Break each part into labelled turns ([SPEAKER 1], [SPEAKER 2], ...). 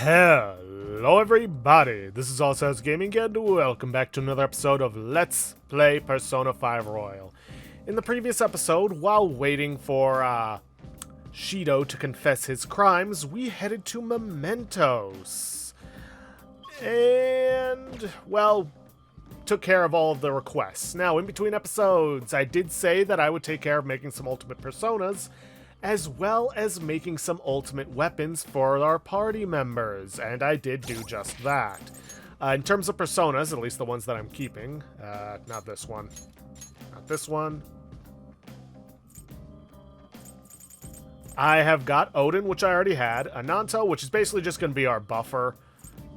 [SPEAKER 1] Hello everybody, this is Allstars Gaming and welcome back to another episode of Let's Play Persona 5 Royal. In the previous episode, while waiting for Shido to confess his crimes, we headed to Mementos. And, well, took care of all of the requests. Now, in between episodes, I did say that I would take care of making some ultimate personas, as well as making some ultimate weapons for our party members, and I did do just that. In terms of personas, at least the ones that I'm keeping, not this one, not this one. I have got Odin, which I already had, Ananto, which is basically just going to be our buffer,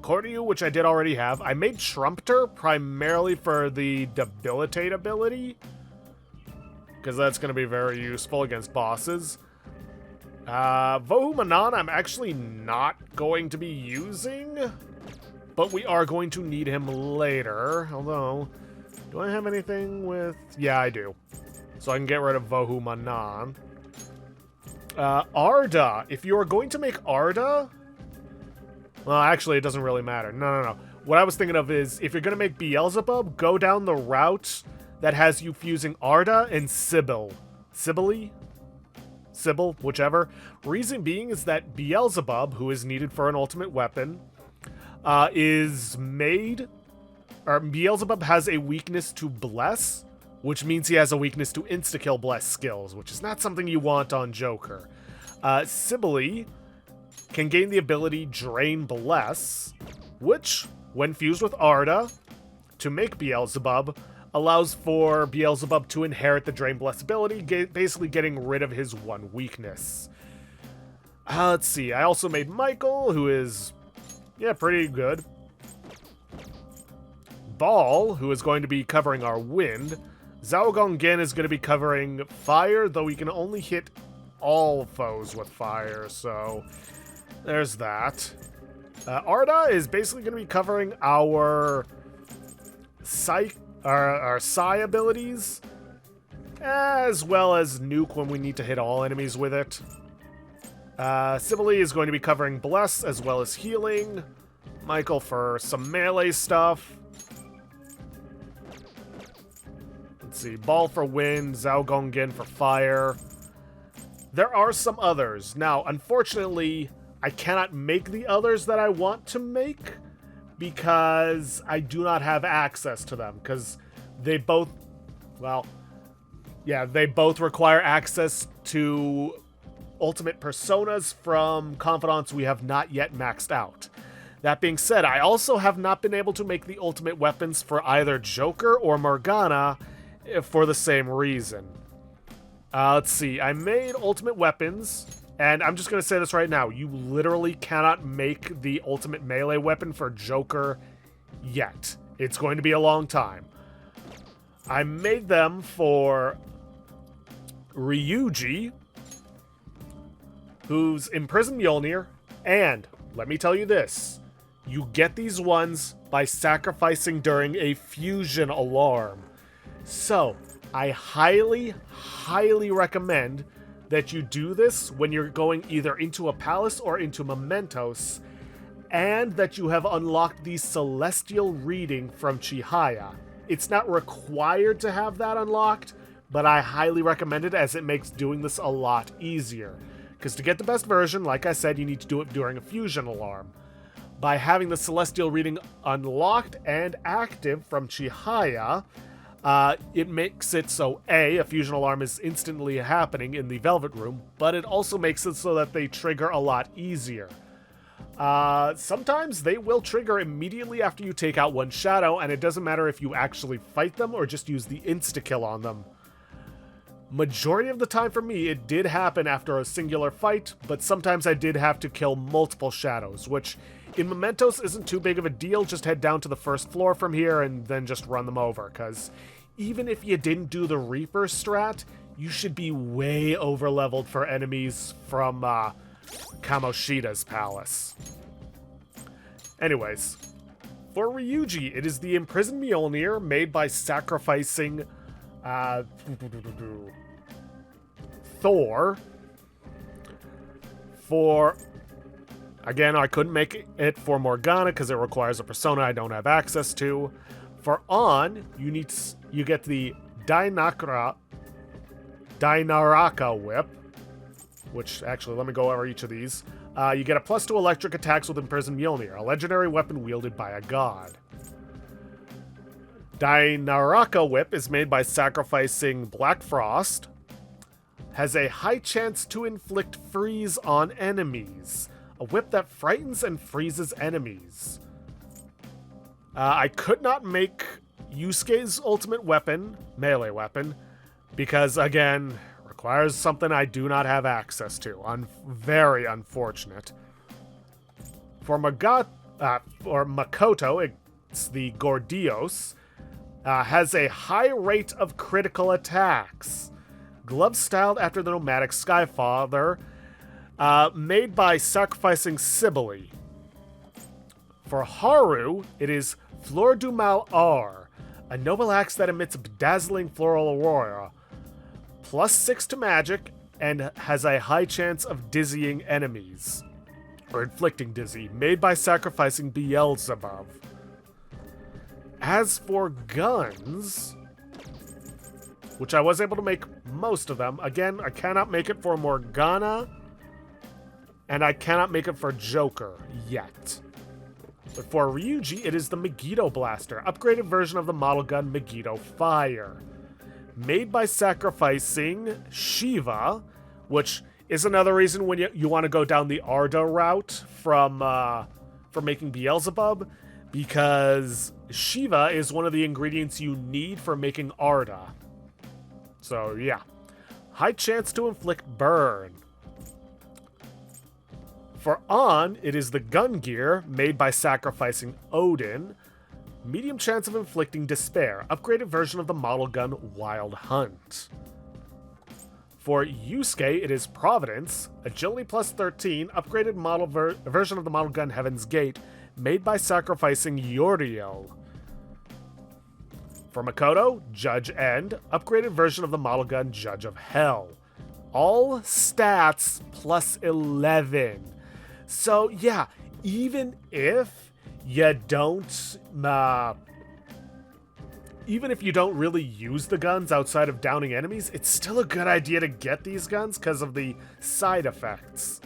[SPEAKER 1] Koryu, which I did already have. I made Trumpter primarily for the Debilitate ability, because that's going to be very useful against bosses. Vohu Manan I'm actually not going to be using, but we are going to need him later. Although, do I have anything with... Yeah, I do. So I can get rid of Vohu Manan. Arda. If you are going to make Arda... Well, actually, it doesn't really matter. No. What I was thinking of is, if you're going to make Beelzebub, go down the route that has you fusing Arda and Sybil. Sybil, whichever. Reason being is that Beelzebub, who is needed for an ultimate weapon, Beelzebub has a weakness to Bless, which means he has a weakness to insta-kill Bless skills, which is not something you want on Joker. Sibylle can gain the ability Drain Bless, which, when fused with Arda to make Beelzebub, allows for Beelzebub to inherit the Drain Bless ability, basically getting rid of his one weakness. Let's see, I also made Michael, who is, pretty good. Ball, who is going to be covering our wind. Zhao Gonggen is going to be covering fire, though he can only hit all foes with fire, so there's that. Arda is basically going to be covering our our Psi abilities, as well as Nuke when we need to hit all enemies with it. Sibylle is going to be covering Bless as well as healing. Michael for some melee stuff. Let's see, Ball for wind, Zhao Gonggen for fire. There are some others. Now, unfortunately, I cannot make the others that I want to make, because I do not have access to them, because they both, they both require access to ultimate personas from confidants we have not yet maxed out. That being said, I also have not been able to make the ultimate weapons for either Joker or Morgana for the same reason. Let's see, I made ultimate weapons, and I'm just going to say this right now. You literally cannot make the ultimate melee weapon for Joker yet. It's going to be a long time. I made them for Ryuji, who's imprisoned Mjolnir, and let me tell you this. You get these ones by sacrificing during a fusion alarm. So, I highly, highly recommend that you do this when you're going either into a palace or into Mementos, and that you have unlocked the Celestial Reading from Chihaya. It's not required to have that unlocked, but I highly recommend it as it makes doing this a lot easier. Because to get the best version, like I said, you need to do it during a fusion alarm. By having the Celestial Reading unlocked and active from Chihaya, it makes it so a fusion alarm is instantly happening in the Velvet Room, but it also makes it so that they trigger a lot easier. Sometimes they will trigger immediately after you take out one shadow, and it doesn't matter if you actually fight them or just use the insta-kill on them. Majority of the time for me, it did happen after a singular fight, but sometimes I did have to kill multiple shadows, which in Mementos isn't too big of a deal. Just head down to the first floor from here and then just run them over, because even if you didn't do the Reaper strat, you should be way over-leveled for enemies from Kamoshida's palace. Anyways, for Ryuji, it is the Imprisoned Mjolnir made by sacrificing Thor. For Again, I couldn't make it for Morgana because it requires a persona I don't have access to. For On, you get the Dainaraka whip, which actually, let me go over each of these. You get a +2 electric attacks with Imprisoned Mjolnir, a legendary weapon wielded by a god. Dainaraka whip is made by sacrificing Black Frost. Has a high chance to inflict freeze on enemies. A whip that frightens and freezes enemies. I could not make Yusuke's ultimate weapon, melee weapon, because, again, requires something I do not have access to. Very unfortunate. For Makoto, it's the Gordios, has a high rate of critical attacks. Gloves styled after the nomadic Skyfather, made by sacrificing Cybele. For Haru, it is Fleur du Mal R, a noble axe that emits a bedazzling floral aurora. +6 to magic, and has a high chance of dizzying enemies. Or inflicting dizzy, made by sacrificing Beelzebub. As for guns, which I was able to make most of them, again, I cannot make it for Morgana, and I cannot make it for Joker yet. But for Ryuji, it is the Megiddo Blaster, upgraded version of the model gun Megiddo Fire. Made by sacrificing Shiva, which is another reason when you want to go down the Arda route from making Beelzebub, because Shiva is one of the ingredients you need for making Arda. So yeah. High chance to inflict burn. For On, it is the gun gear, made by sacrificing Odin. Medium chance of inflicting despair, upgraded version of the model gun Wild Hunt. For Yusuke, it is Providence, agility +13, upgraded model version of the model gun Heaven's Gate, made by sacrificing Uriel. For Makoto, Judge End, upgraded version of the model gun Judge of Hell. All stats +11. So yeah, even if you don't really use the guns outside of downing enemies, it's still a good idea to get these guns because of the side effects.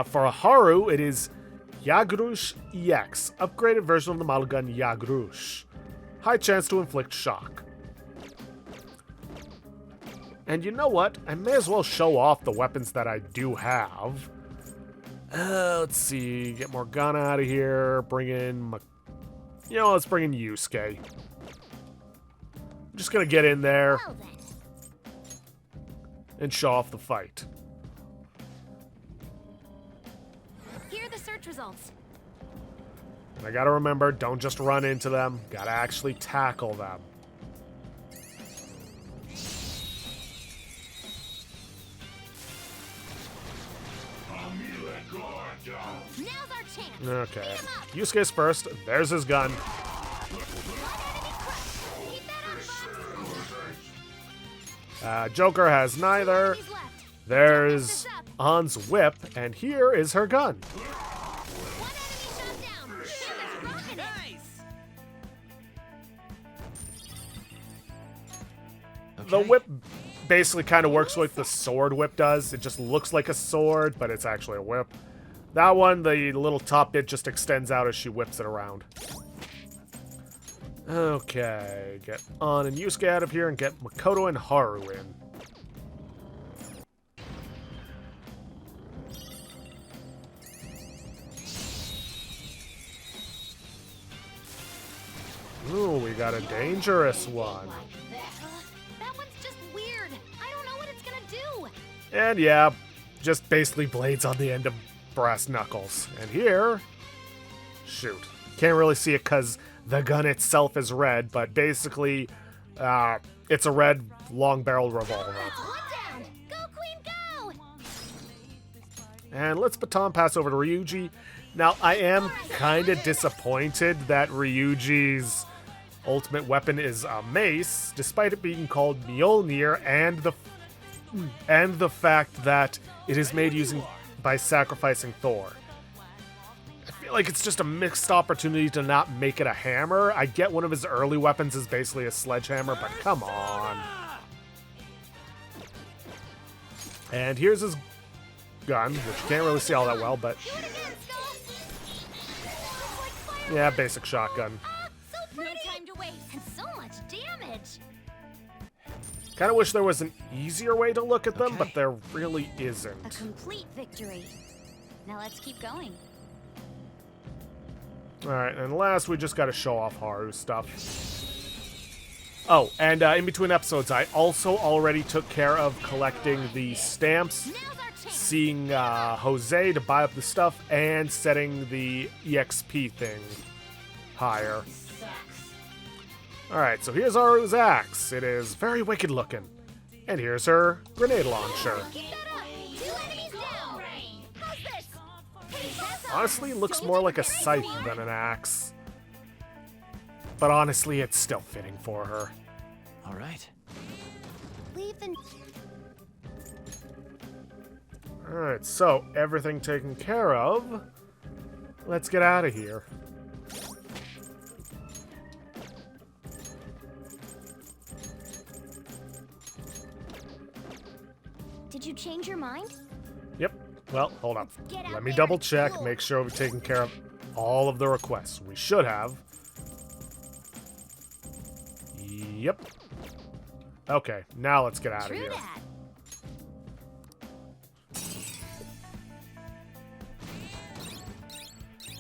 [SPEAKER 1] For Haru, it is Yagrush EX, upgraded version of the model gun Yagrush. High chance to inflict shock. And you know what? I may as well show off the weapons that I do have. Let's see. Get Morgana out of here. Bring in... let's bring in Yusuke. I'm just gonna get in there and show off the fight.
[SPEAKER 2] Here are the search results.
[SPEAKER 1] And I gotta remember, don't just run into them. Gotta actually tackle them.
[SPEAKER 2] Now's our chance.
[SPEAKER 1] Okay. Yusuke's first. There's his gun. Joker has neither. There's On's whip, and here is her gun. The whip basically kind of works like the sword whip does. It just looks like a sword, but it's actually a whip. That one, the little top bit just extends out as she whips it around. Okay, get On and Yusuke out of here and get Makoto and Haru in. Ooh, we got a dangerous one.
[SPEAKER 2] That one's just weird. I don't know what it's gonna do.
[SPEAKER 1] And yeah, just basically blades on the end of brass knuckles. And here, shoot. Can't really see it because the gun itself is red, but basically, it's a red long-barreled revolver.
[SPEAKER 2] One down. Go, Queen, go!
[SPEAKER 1] And let's baton pass over to Ryuji. Now, I am kind of disappointed that Ryuji's ultimate weapon is a mace, despite it being called Mjolnir, and the fact that it is made using by sacrificing Thor. I feel like it's just a mixed opportunity to not make it a hammer. I get one of his early weapons is basically a sledgehammer, but come on. And here's his gun, which you can't really see all that well, but
[SPEAKER 2] Do it again, Skull. It's like fire.
[SPEAKER 1] yeah, basic shotgun.
[SPEAKER 2] So pretty. No time to waste. And so much damage.
[SPEAKER 1] Kind of wish there was an easier way to look at them,
[SPEAKER 3] Okay.
[SPEAKER 1] but there really
[SPEAKER 2] A
[SPEAKER 1] isn't.
[SPEAKER 2] complete victory. Now let's keep going.
[SPEAKER 1] Alright, and last we just got to show off Haru stuff. Oh, and in between episodes, I also already took care of collecting the stamps,
[SPEAKER 2] Now's our chance.
[SPEAKER 1] seeing Jose to buy up the stuff, and setting the EXP thing higher. Alright, so here's Haru's axe. It is very wicked looking. And here's her grenade launcher.
[SPEAKER 2] Keep that up. 2 enemies down. How's this? Hey, Tessa.
[SPEAKER 1] Honestly, it looks
[SPEAKER 2] Don't
[SPEAKER 1] more
[SPEAKER 2] you
[SPEAKER 1] like a
[SPEAKER 2] carry
[SPEAKER 1] scythe
[SPEAKER 2] me.
[SPEAKER 1] than an axe. But honestly, it's still fitting for her.
[SPEAKER 3] All right.
[SPEAKER 2] Leave the...
[SPEAKER 1] Alright, so everything taken care of. Let's get out of here.
[SPEAKER 2] Did you change your mind?
[SPEAKER 1] Yep. Well, hold on.
[SPEAKER 2] Get out
[SPEAKER 1] Let me
[SPEAKER 2] there
[SPEAKER 1] double
[SPEAKER 2] and
[SPEAKER 1] check,
[SPEAKER 2] duel.
[SPEAKER 1] make sure we've taken care of all of the requests. We should have. Yep. Okay, now let's get out of
[SPEAKER 2] True
[SPEAKER 1] here.
[SPEAKER 2] that.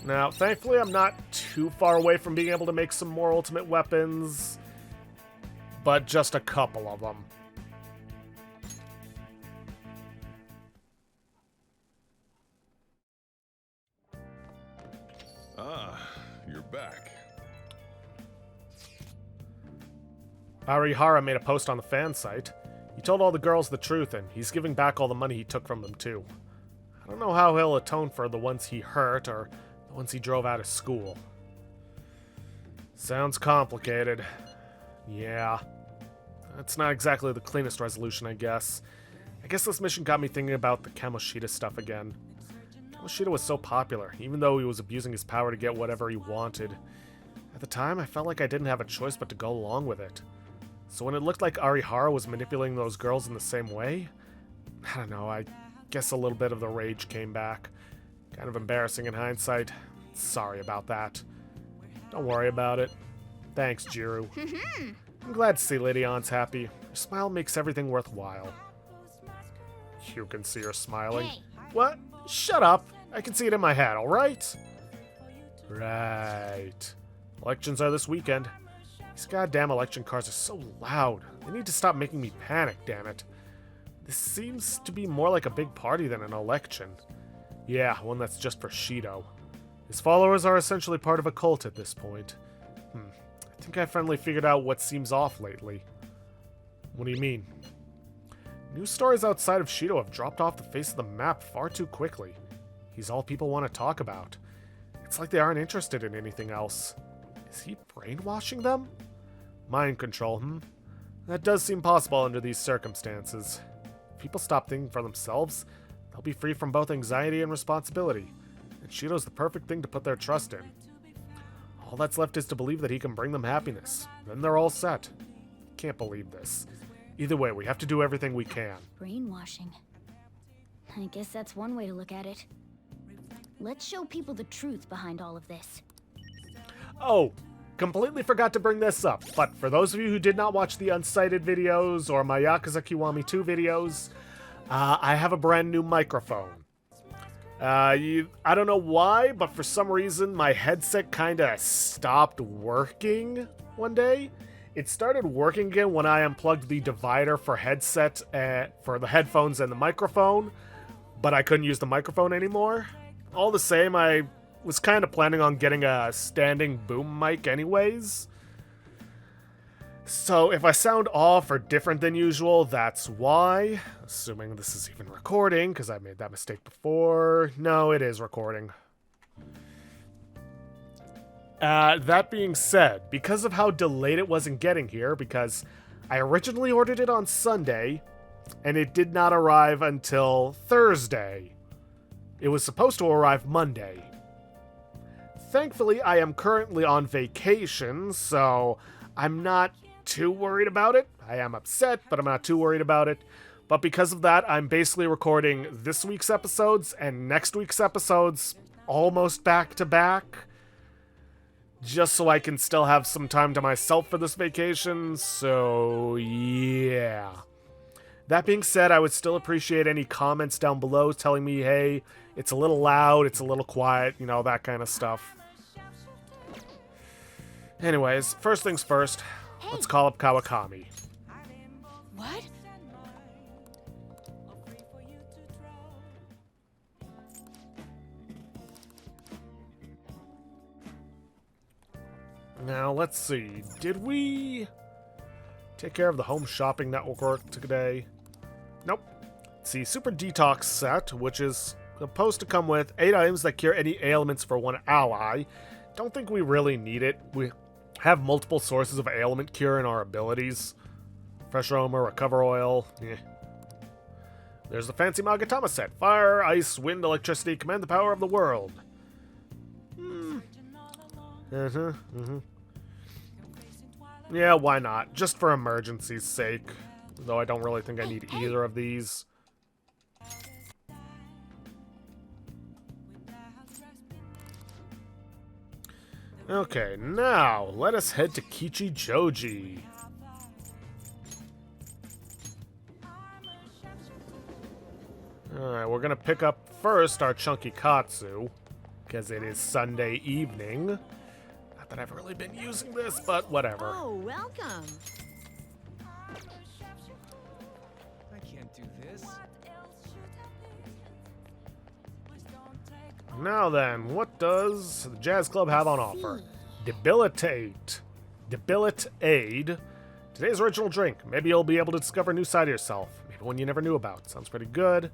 [SPEAKER 1] Now, thankfully, I'm not too far away from being able to make some more ultimate weapons, but just a couple of them.
[SPEAKER 4] Ah, you're back.
[SPEAKER 1] Arihara made a post on the fan site. He told all the girls the truth, and he's giving back all the money he took from them, too. I don't know how he'll atone for the ones he hurt or the ones he drove out of school. Sounds complicated. Yeah. That's not exactly the cleanest resolution, I guess. I guess this mission got me thinking about the Kamoshida stuff again. Kamoshida was so popular, even though he was abusing his power to get whatever he wanted. At the time, I felt like I didn't have a choice but to go along with it. So when it looked like Arihara was manipulating those girls in the same way, I don't know, I guess a little bit of the rage came back. Kind of embarrassing in hindsight. Sorry about that. Don't worry about it. Thanks, Jiru. I'm glad to see Lady Ann's happy. Her smile makes everything worthwhile. You can see her smiling.
[SPEAKER 2] Hey.
[SPEAKER 1] What? Shut up! I can see it in my head, alright? Right. Elections are this weekend. These goddamn election cars are so loud. They need to stop making me panic, damn it. This seems to be more like a big party than an election. Yeah, one that's just for Shido. His followers are essentially part of a cult at this point. I think I finally figured out what seems off lately. What do you mean? News stories outside of Shido have dropped off the face of the map far too quickly. He's all people want to talk about. It's like they aren't interested in anything else. Is he brainwashing them? Mind control, That does seem possible under these circumstances. If people stop thinking for themselves, they'll be free from both anxiety and responsibility. And Shido's the perfect thing to put their trust in. All that's left is to believe that he can bring them happiness. Then they're all set. Can't believe this. Either way, we have to do everything we can.
[SPEAKER 2] Brainwashing. I guess that's one way to look at it. Let's show people the truth behind all of this.
[SPEAKER 1] Oh, completely forgot to bring this up, but for those of you who did not watch the Unsighted videos or my Yakuza Kiwami 2 videos, I have a brand new microphone. I don't know why, but for some reason my headset kind of stopped working one day. It started working again when I unplugged the divider for headset for the headphones and the microphone, but I couldn't use the microphone anymore. All the same, I was kind of planning on getting a standing boom mic anyways. So if I sound off or different than usual, that's why. Assuming this is even recording, because I made that mistake before. No, it is recording. That being said, because of how delayed it was in getting here, because I originally ordered it on Sunday, and it did not arrive until Thursday. It was supposed to arrive Monday. Thankfully, I am currently on vacation, so I'm not too worried about it. I am upset, but I'm not too worried about it. But because of that, I'm basically recording this week's episodes and next week's episodes almost back to back, just so I can still have some time to myself for this vacation. So, yeah. That being said, I would still appreciate any comments down below telling me, hey, it's a little loud, it's a little quiet, you know, that kind of stuff. Anyways, first things first, let's call up Kawakami.
[SPEAKER 2] What?
[SPEAKER 1] Now, let's see. Did we take care of the home shopping network today? Nope. It's the Super Detox set, which is supposed to come with 8 items that cure any ailments for 1 ally. Don't think we really need it. We have multiple sources of ailment cure in our abilities. Fresh Aroma, Recover Oil. There's the fancy Magatama set. Fire, ice, wind, electricity, command the power of the world. Yeah, why not? Just for emergency's sake. Though I don't really think I need either of these. Okay, now let us head to Kichijoji. Alright, we're gonna pick up first our Chunky Katsu, because it is Sunday evening. Not that I've really been using this, but whatever.
[SPEAKER 3] Oh, welcome. I can't do this.
[SPEAKER 1] Now then, what does the Jazz Club have on offer? Debilitate. Debilitate. Today's original drink. Maybe you'll be able to discover a new side of yourself. Maybe one you never knew about. Sounds pretty good.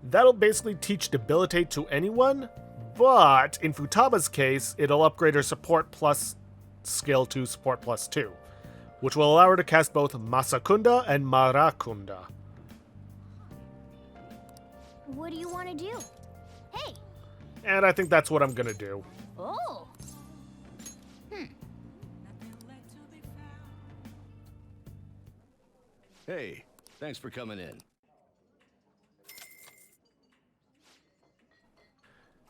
[SPEAKER 1] That'll basically teach Debilitate to anyone, but in Futaba's case, it'll upgrade her Support Plus skill to Support Plus 2, which will allow her to cast both Masakunda and Marakunda.
[SPEAKER 2] What do you want to do? Hey!
[SPEAKER 1] And I think that's what I'm gonna do.
[SPEAKER 2] Oh!
[SPEAKER 5] Hey, thanks for coming in.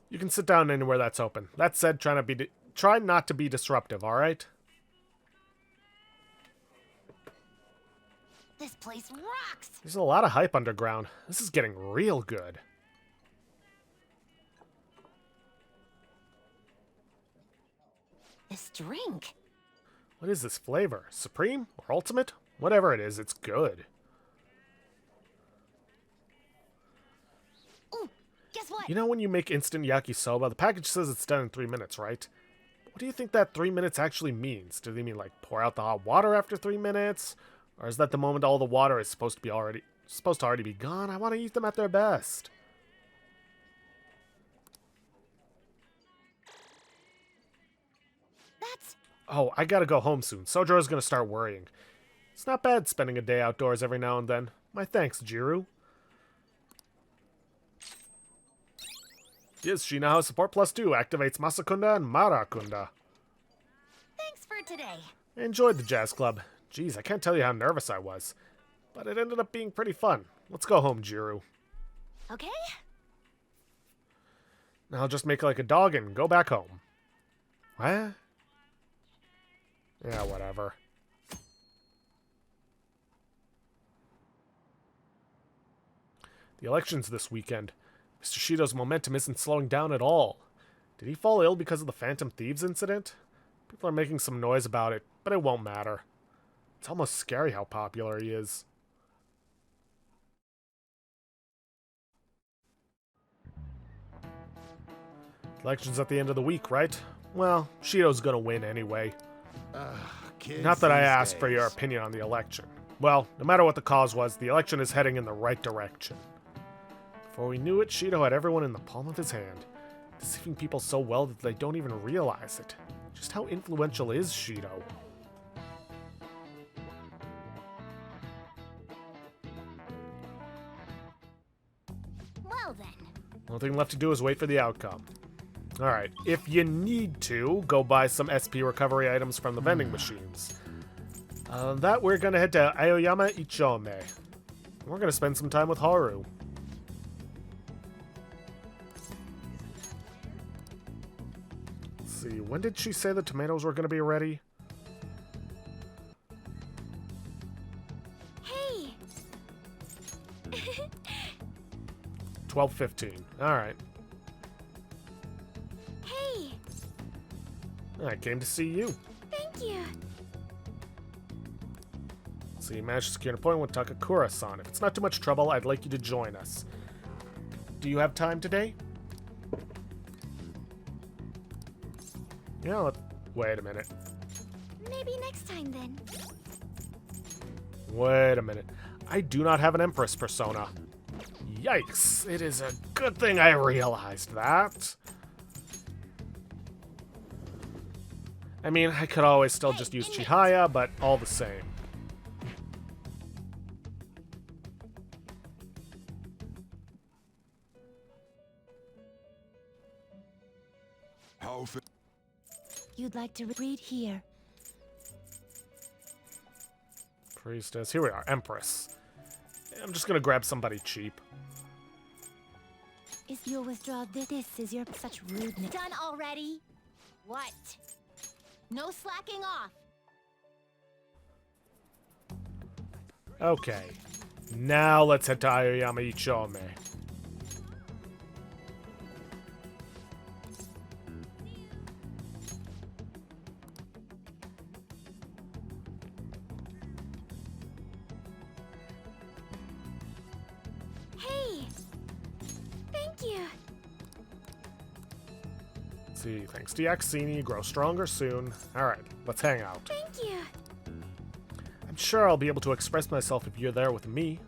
[SPEAKER 1] You can sit down anywhere that's open. That said, try not to be disruptive, alright?
[SPEAKER 2] This place rocks!
[SPEAKER 1] There's a lot of hype underground. This is getting real good.
[SPEAKER 2] This drink.
[SPEAKER 1] What is this flavor? Supreme? Or Ultimate? Whatever it is, it's good.
[SPEAKER 2] Ooh, guess what?
[SPEAKER 1] You know when you make instant yakisoba, the package says it's done in 3 minutes, right? What do you think that 3 minutes actually means? Do they mean like pour out the hot water after 3 minutes? Or is that the moment all the water is supposed to already be gone? I want to eat them at their best.
[SPEAKER 2] That's...
[SPEAKER 1] Oh, I gotta go home soon. Sojour's gonna start worrying. It's not bad spending a day outdoors every now and then. My thanks, Jiru. Yes, she now has Support Plus 2, activates Masakunda and Marakunda.
[SPEAKER 2] Thanks for today.
[SPEAKER 1] I enjoyed the Jazz Club. Jeez, I can't tell you how nervous I was. But it ended up being pretty fun. Let's go home, Jiru.
[SPEAKER 2] Okay?
[SPEAKER 1] Now I'll just make like a dog and go back home. What? Yeah, whatever. The election's this weekend. Mr. Shido's momentum isn't slowing down at all. Did he fall ill because of the Phantom Thieves incident? People are making some noise about it, but it won't matter. It's almost scary how popular he is. Election's at the end of the week, right? Well, Shido's gonna win anyway.
[SPEAKER 5] Kids
[SPEAKER 1] Not that I
[SPEAKER 5] these
[SPEAKER 1] asked for your
[SPEAKER 5] days.
[SPEAKER 1] opinion on the election. Well, no matter what the cause was, the election is heading in the right direction. Before we knew it, Shido had everyone in the palm of his hand, deceiving people so well that they don't even realize it. Just how influential is Shido?
[SPEAKER 2] Well then,
[SPEAKER 1] Only thing left to do is wait for the outcome. Alright, if you need to, go buy some SP recovery items from the vending machines. That we're gonna head to Aoyama Ichome. We're gonna spend some time with Haru. Let's see, when did she say the tomatoes were gonna be ready?
[SPEAKER 2] Hey!
[SPEAKER 1] 12:15. Alright.
[SPEAKER 2] Hey!
[SPEAKER 1] I came to see you.
[SPEAKER 2] Thank you.
[SPEAKER 1] So you managed to secure an appointment with Takakura-san. If it's not too much trouble, I'd like you to join us. Do you have time today? Wait a minute.
[SPEAKER 2] Maybe next time then.
[SPEAKER 1] Wait a minute. I do not have an Empress persona. Yikes. It is a good thing I realized that. I mean, I could always still just use Chihaya, but all the same.
[SPEAKER 2] You'd like to read here.
[SPEAKER 1] Priestess. Here we are. Empress. I'm just gonna grab somebody cheap.
[SPEAKER 2] Is your withdrawal this is your such rudeness? Done already? What? No slacking off.
[SPEAKER 1] Okay. Now let's head to Aoyama Ichome.
[SPEAKER 2] Hey! Thank you.
[SPEAKER 1] Let's see, thanks to Yaxini, grow stronger soon. Alright, let's hang out.
[SPEAKER 2] Thank you.
[SPEAKER 1] I'm sure I'll be able to express myself if you're there with me.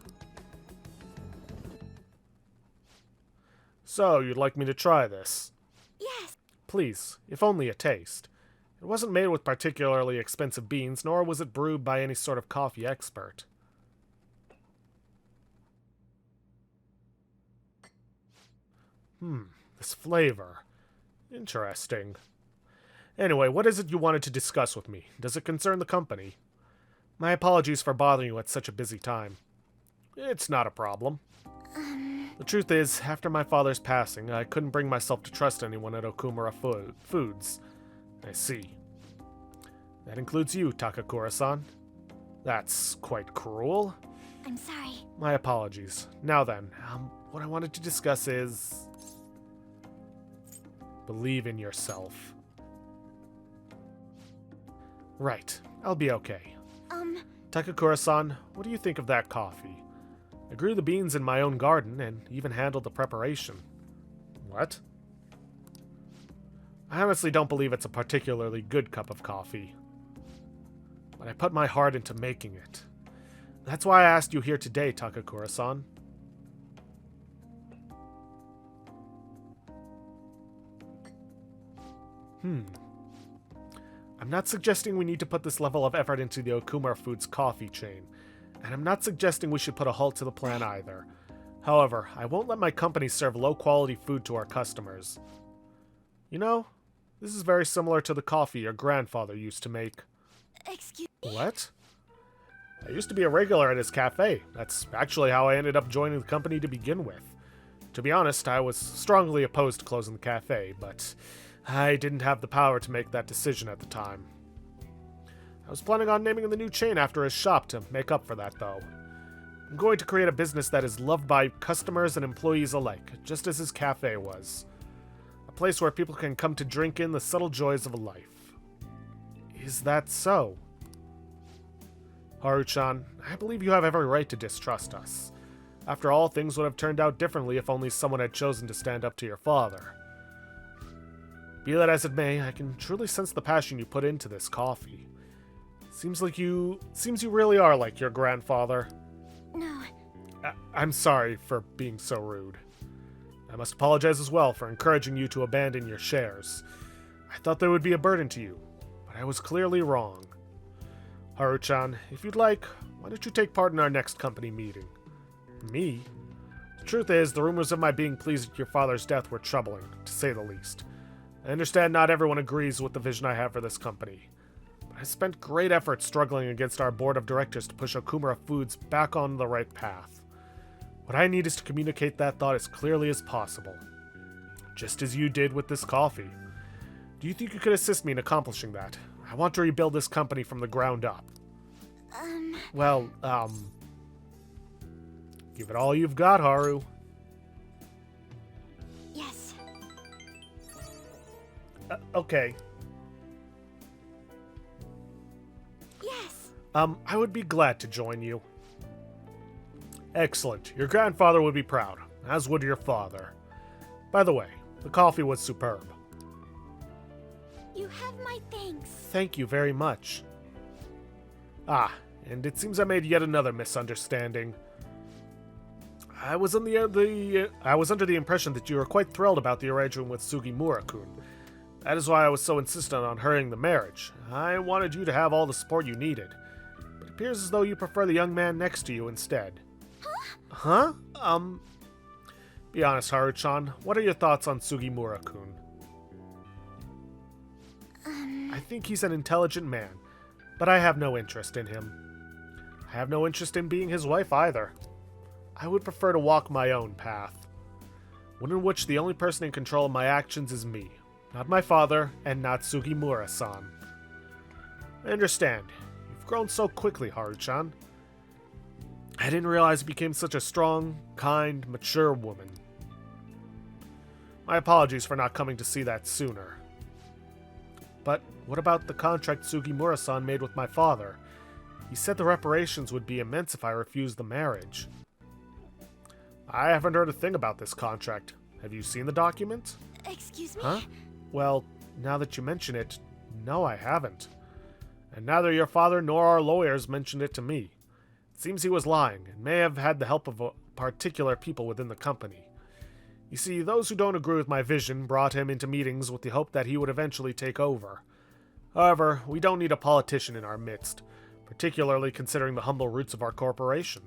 [SPEAKER 1] So, you'd like me to try this?
[SPEAKER 2] Yes.
[SPEAKER 1] Please, if only a taste. It wasn't made with particularly expensive beans, nor was it brewed by any sort of coffee expert. This flavor. Interesting. Anyway, what is it you wanted to discuss with me? Does it concern the company? My apologies for bothering you at such a busy time. It's not a problem. The truth is, after my father's passing, I couldn't bring myself to trust anyone at Okumura Foods. I see. That includes you, Takakura-san. That's quite cruel.
[SPEAKER 2] I'm sorry.
[SPEAKER 1] My apologies. Now then, what I wanted to discuss is... believe in yourself. Right. I'll be okay. Takakura-san, what do you think of that coffee? I grew the beans in my own garden and even handled the preparation. What? I honestly don't believe it's a particularly good cup of coffee. But I put my heart into making it. That's why I asked you here today, Takakura-san. I'm not suggesting we need to put this level of effort into the Okumura Foods coffee chain, and I'm not suggesting we should put a halt to the plan either. However, I won't let my company serve low-quality food to our customers. You know, this is very similar to the coffee your grandfather used to make.
[SPEAKER 2] Excuse me?
[SPEAKER 1] What? I used to be a regular at his cafe. That's actually how I ended up joining the company to begin with. To be honest, I was strongly opposed to closing the cafe, but I didn't have the power to make that decision at the time. I was planning on naming the new chain after his shop to make up for that, though. I'm going to create a business that is loved by customers and employees alike, just as his cafe was. A place where people can come to drink in the subtle joys of life. Is that so? Haru-chan, I believe you have every right to distrust us. After all, things would have turned out differently if only someone had chosen to stand up to your father. Be that as it may, I can truly sense the passion you put into this coffee. Seems you really are like your grandfather.
[SPEAKER 2] No.
[SPEAKER 1] I'm sorry for being so rude. I must apologize as well for encouraging you to abandon your shares. I thought they would be a burden to you, but I was clearly wrong. Haru-chan, if you'd like, why don't you take part in our next company meeting? Me? The truth is, the rumors of my being pleased with your father's death were troubling, to say the least. I understand not everyone agrees with the vision I have for this company. But I spent great effort struggling against our board of directors to push Okumura Foods back on the right path. What I need is to communicate that thought as clearly as possible. Just as you did with this coffee. Do you think you could assist me in accomplishing that? I want to rebuild this company from the ground up. Well, give it all you've got, Haru.
[SPEAKER 2] Yes.
[SPEAKER 1] Okay.
[SPEAKER 2] Yes.
[SPEAKER 1] I would be glad to join you. Excellent. Your grandfather would be proud, as would your father. By the way, the coffee was superb.
[SPEAKER 2] You have my thanks.
[SPEAKER 1] Thank you very much. Ah, and it seems I made yet another misunderstanding. I was under the impression that you were quite thrilled about the arrangement with Sugimura-kun. That is why I was so insistent on hurrying the marriage. I wanted you to have all the support you needed. But it appears as though you prefer the young man next to you instead. Huh? Be honest, Haru-chan. What are your thoughts on Sugimura-kun? I think he's an intelligent man, but I have no interest in him. I have no interest in being his wife either. I would prefer to walk my own path. One in which the only person in control of my actions is me. Not my father, and not Sugimura-san. I understand. You've grown so quickly, Haru-chan. I didn't realize you became such a strong, kind, mature woman. My apologies for not coming to see that sooner. But what about the contract Sugimura-san made with my father? He said the reparations would be immense if I refused the marriage. I haven't heard a thing about this contract. Have you seen the document?
[SPEAKER 2] Excuse me?
[SPEAKER 1] Huh? Well, now that you mention it, no, I haven't. And neither your father nor our lawyers mentioned it to me. It seems he was lying, and may have had the help of particular people within the company. You see, those who don't agree with my vision brought him into meetings with the hope that he would eventually take over. However, we don't need a politician in our midst, particularly considering the humble roots of our corporation.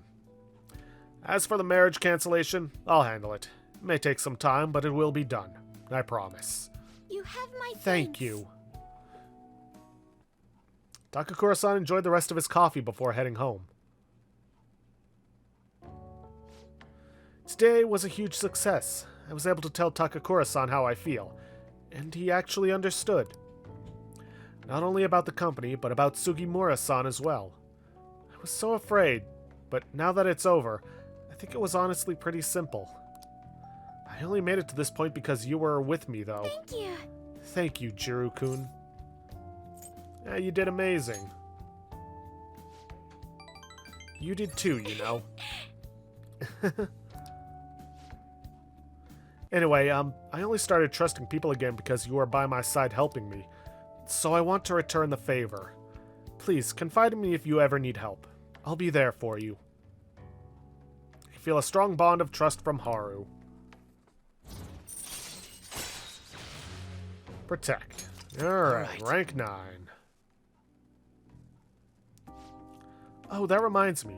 [SPEAKER 1] As for the marriage cancellation, I'll handle it. It may take some time, but it will be done. I promise.
[SPEAKER 2] You have my thanks.
[SPEAKER 1] Thank you. Takakura-san enjoyed the rest of his coffee before heading home. Today was a huge success. I was able to tell Takakura-san how I feel, and he actually understood. Not only about the company, but about Sugimura-san as well. I was so afraid, but now that it's over, I think it was honestly pretty simple. I only made it to this point because you were with me, though.
[SPEAKER 2] Thank you.
[SPEAKER 1] Thank you, Jiro-kun. Yeah, you did amazing. You did too, you know. Anyway, I only started trusting people again because you were by my side helping me. So I want to return the favor. Please, confide in me if you ever need help. I'll be there for you. I feel a strong bond of trust from Haru. Protect. Alright, rank 9. Oh, that reminds me.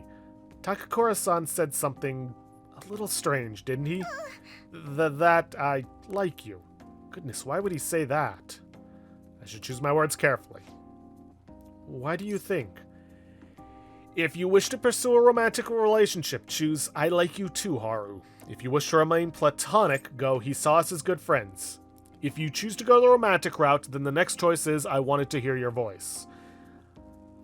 [SPEAKER 1] Takakura-san said something a little strange, didn't he? That I like you. Goodness, why would he say that? I should choose my words carefully. Why do you think? If you wish to pursue a romantic relationship, choose I like you too, Haru. If you wish to remain platonic, go he saw us as good friends. If you choose to go the romantic route, then the next choice is I wanted to hear your voice.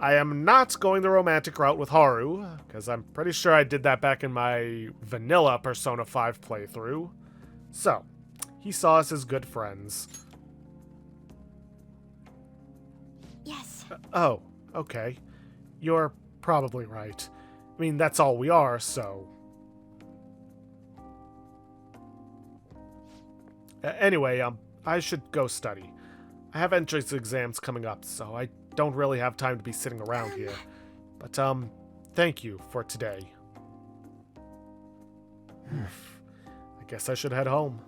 [SPEAKER 1] I am not going the romantic route with Haru, because I'm pretty sure I did that back in my vanilla Persona 5 playthrough. So, he saw us as good friends.
[SPEAKER 2] Yes.
[SPEAKER 1] Oh, okay. You're probably right. I mean, that's all we are, so... Anyway, I should go study. I have entrance exams coming up, so I don't really have time to be sitting around here. But, thank you for today. I guess I should head home.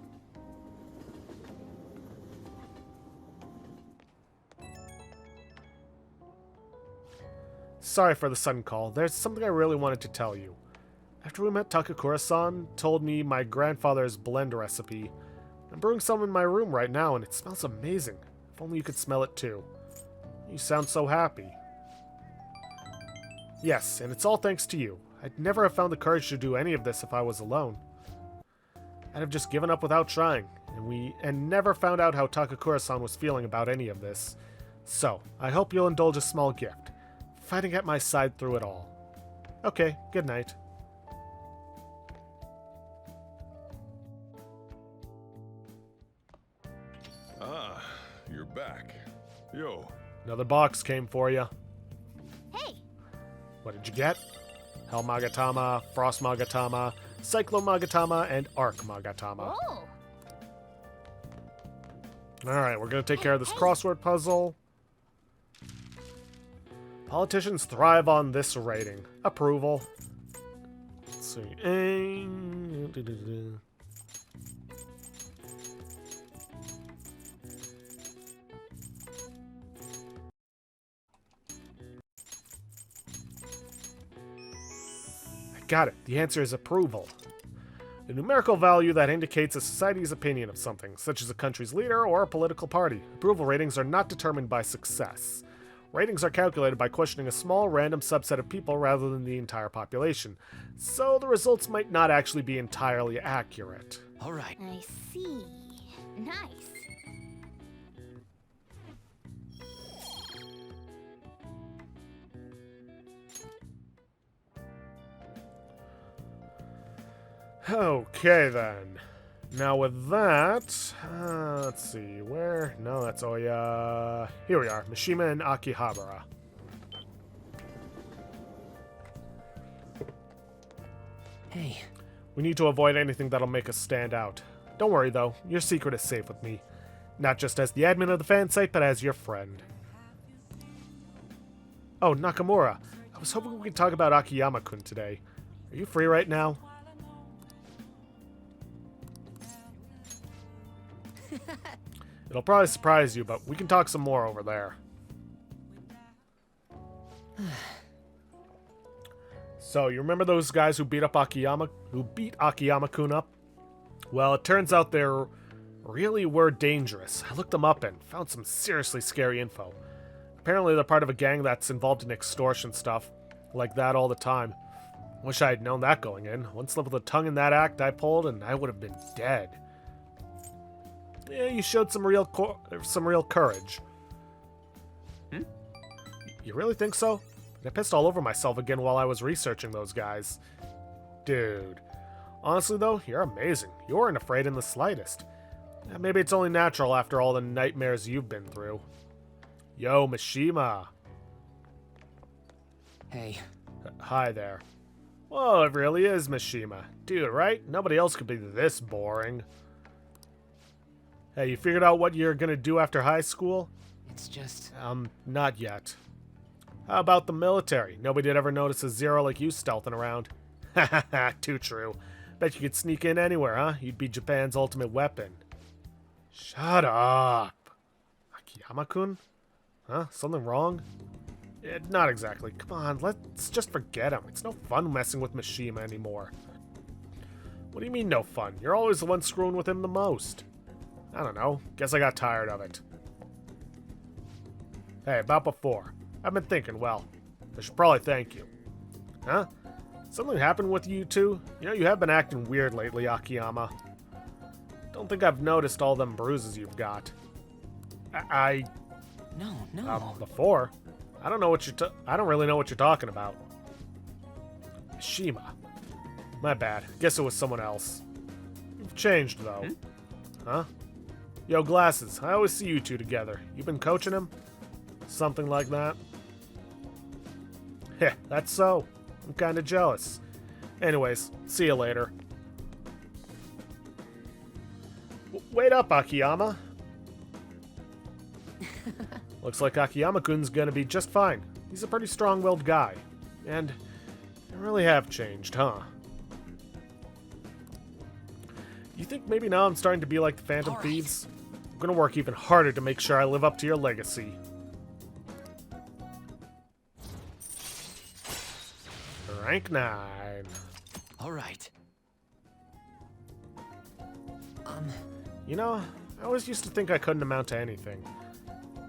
[SPEAKER 1] Sorry for the sudden call. There's something I really wanted to tell you. After we met, Takakura-san told me my grandfather's blend recipe. I'm brewing some in my room right now, and it smells amazing. If only you could smell it too. You sound so happy. Yes, and it's all thanks to you. I'd never have found the courage to do any of this if I was alone. I'd have just given up without trying, and never found out how Takakura-san was feeling about any of this. So, I hope you'll indulge a small gift, fighting at my side through it all. Okay, good night.
[SPEAKER 4] Ah, you're back. Yo,
[SPEAKER 1] Another box came for you.
[SPEAKER 2] Hey,
[SPEAKER 1] What did you get? Hell Magatama, Frost Magatama, Cyclone Magatama, and Arc Magatama.
[SPEAKER 2] oh,
[SPEAKER 1] Alright, we're going to take care of this crossword puzzle. Politicians thrive on this rating. Approval. Let's see. I got it. The answer is approval. A numerical value that indicates a society's opinion of something, such as a country's leader or a political party. Approval ratings are not determined by success. Ratings are calculated by questioning a small random subset of people rather than the entire population, so the results might not actually be entirely accurate.
[SPEAKER 5] All right.
[SPEAKER 2] I see. Nice.
[SPEAKER 1] Okay then. Now with that, let's see, where? No, that's Oya. Here we are, Mishima and Akihabara.
[SPEAKER 3] Hey,
[SPEAKER 1] We need to avoid anything that'll make us stand out. Don't worry though, your secret is safe with me. Not just as the admin of the fan site, but as your friend. Oh, Nakamura. I was hoping we could talk about Akiyama-kun today. Are you free right now? It'll probably surprise you, but we can talk some more over there. So, you remember those guys who beat Akiyama-kun up? Well, it turns out they really were dangerous. I looked them up and found some seriously scary info. Apparently they're part of a gang that's involved in extortion stuff like that all the time. Wish I had known that going in. One slip of the tongue in that act I pulled and I would have been dead. Yeah, you showed some real courage. You really think so? I pissed all over myself again while I was researching those guys. Dude. Honestly though, you're amazing. You weren't afraid in the slightest. Maybe it's only natural after all the nightmares you've been through. Yo, Mishima.
[SPEAKER 3] hey.
[SPEAKER 1] Hi there. Whoa, it really is Mishima. Dude, right? Nobody else could be this boring. Hey, you figured out what you're gonna do after high school?
[SPEAKER 3] It's just...
[SPEAKER 1] Not yet. How about the military? Nobody'd ever notice a zero like you stealthing around. Hahaha, too true. Bet you could sneak in anywhere, huh? You'd be Japan's ultimate weapon. Shut up. Akiyama-kun? Huh? Something wrong? Not exactly. Come on, let's just forget him. It's no fun messing with Mishima anymore. What do you mean no fun? You're always the one screwing with him the most. I don't know. Guess I got tired of it. Hey, about before. I've been thinking, well, I should probably thank you. Huh? Something happened with you two? You know, you have been acting weird lately, Akiyama. Don't think I've noticed all them bruises you've got.
[SPEAKER 3] No.
[SPEAKER 1] Before? I don't know what I don't really know what you're talking about. Mishima. My bad. Guess it was someone else. You've changed, though. Huh? Yo, Glasses, I always see you two together. You been coaching him? Something like that? Heh, that's so. I'm kinda jealous. Anyways, see you later. Wait up, Akiyama. Looks like Akiyama-kun's gonna be just fine. He's a pretty strong-willed guy. And you really have changed, huh? You think maybe now I'm starting to be like the Phantom Thieves? I'm gonna work even harder to make sure I live up to your legacy. Rank 9.
[SPEAKER 3] All right.
[SPEAKER 1] You know, I always used to think I couldn't amount to anything.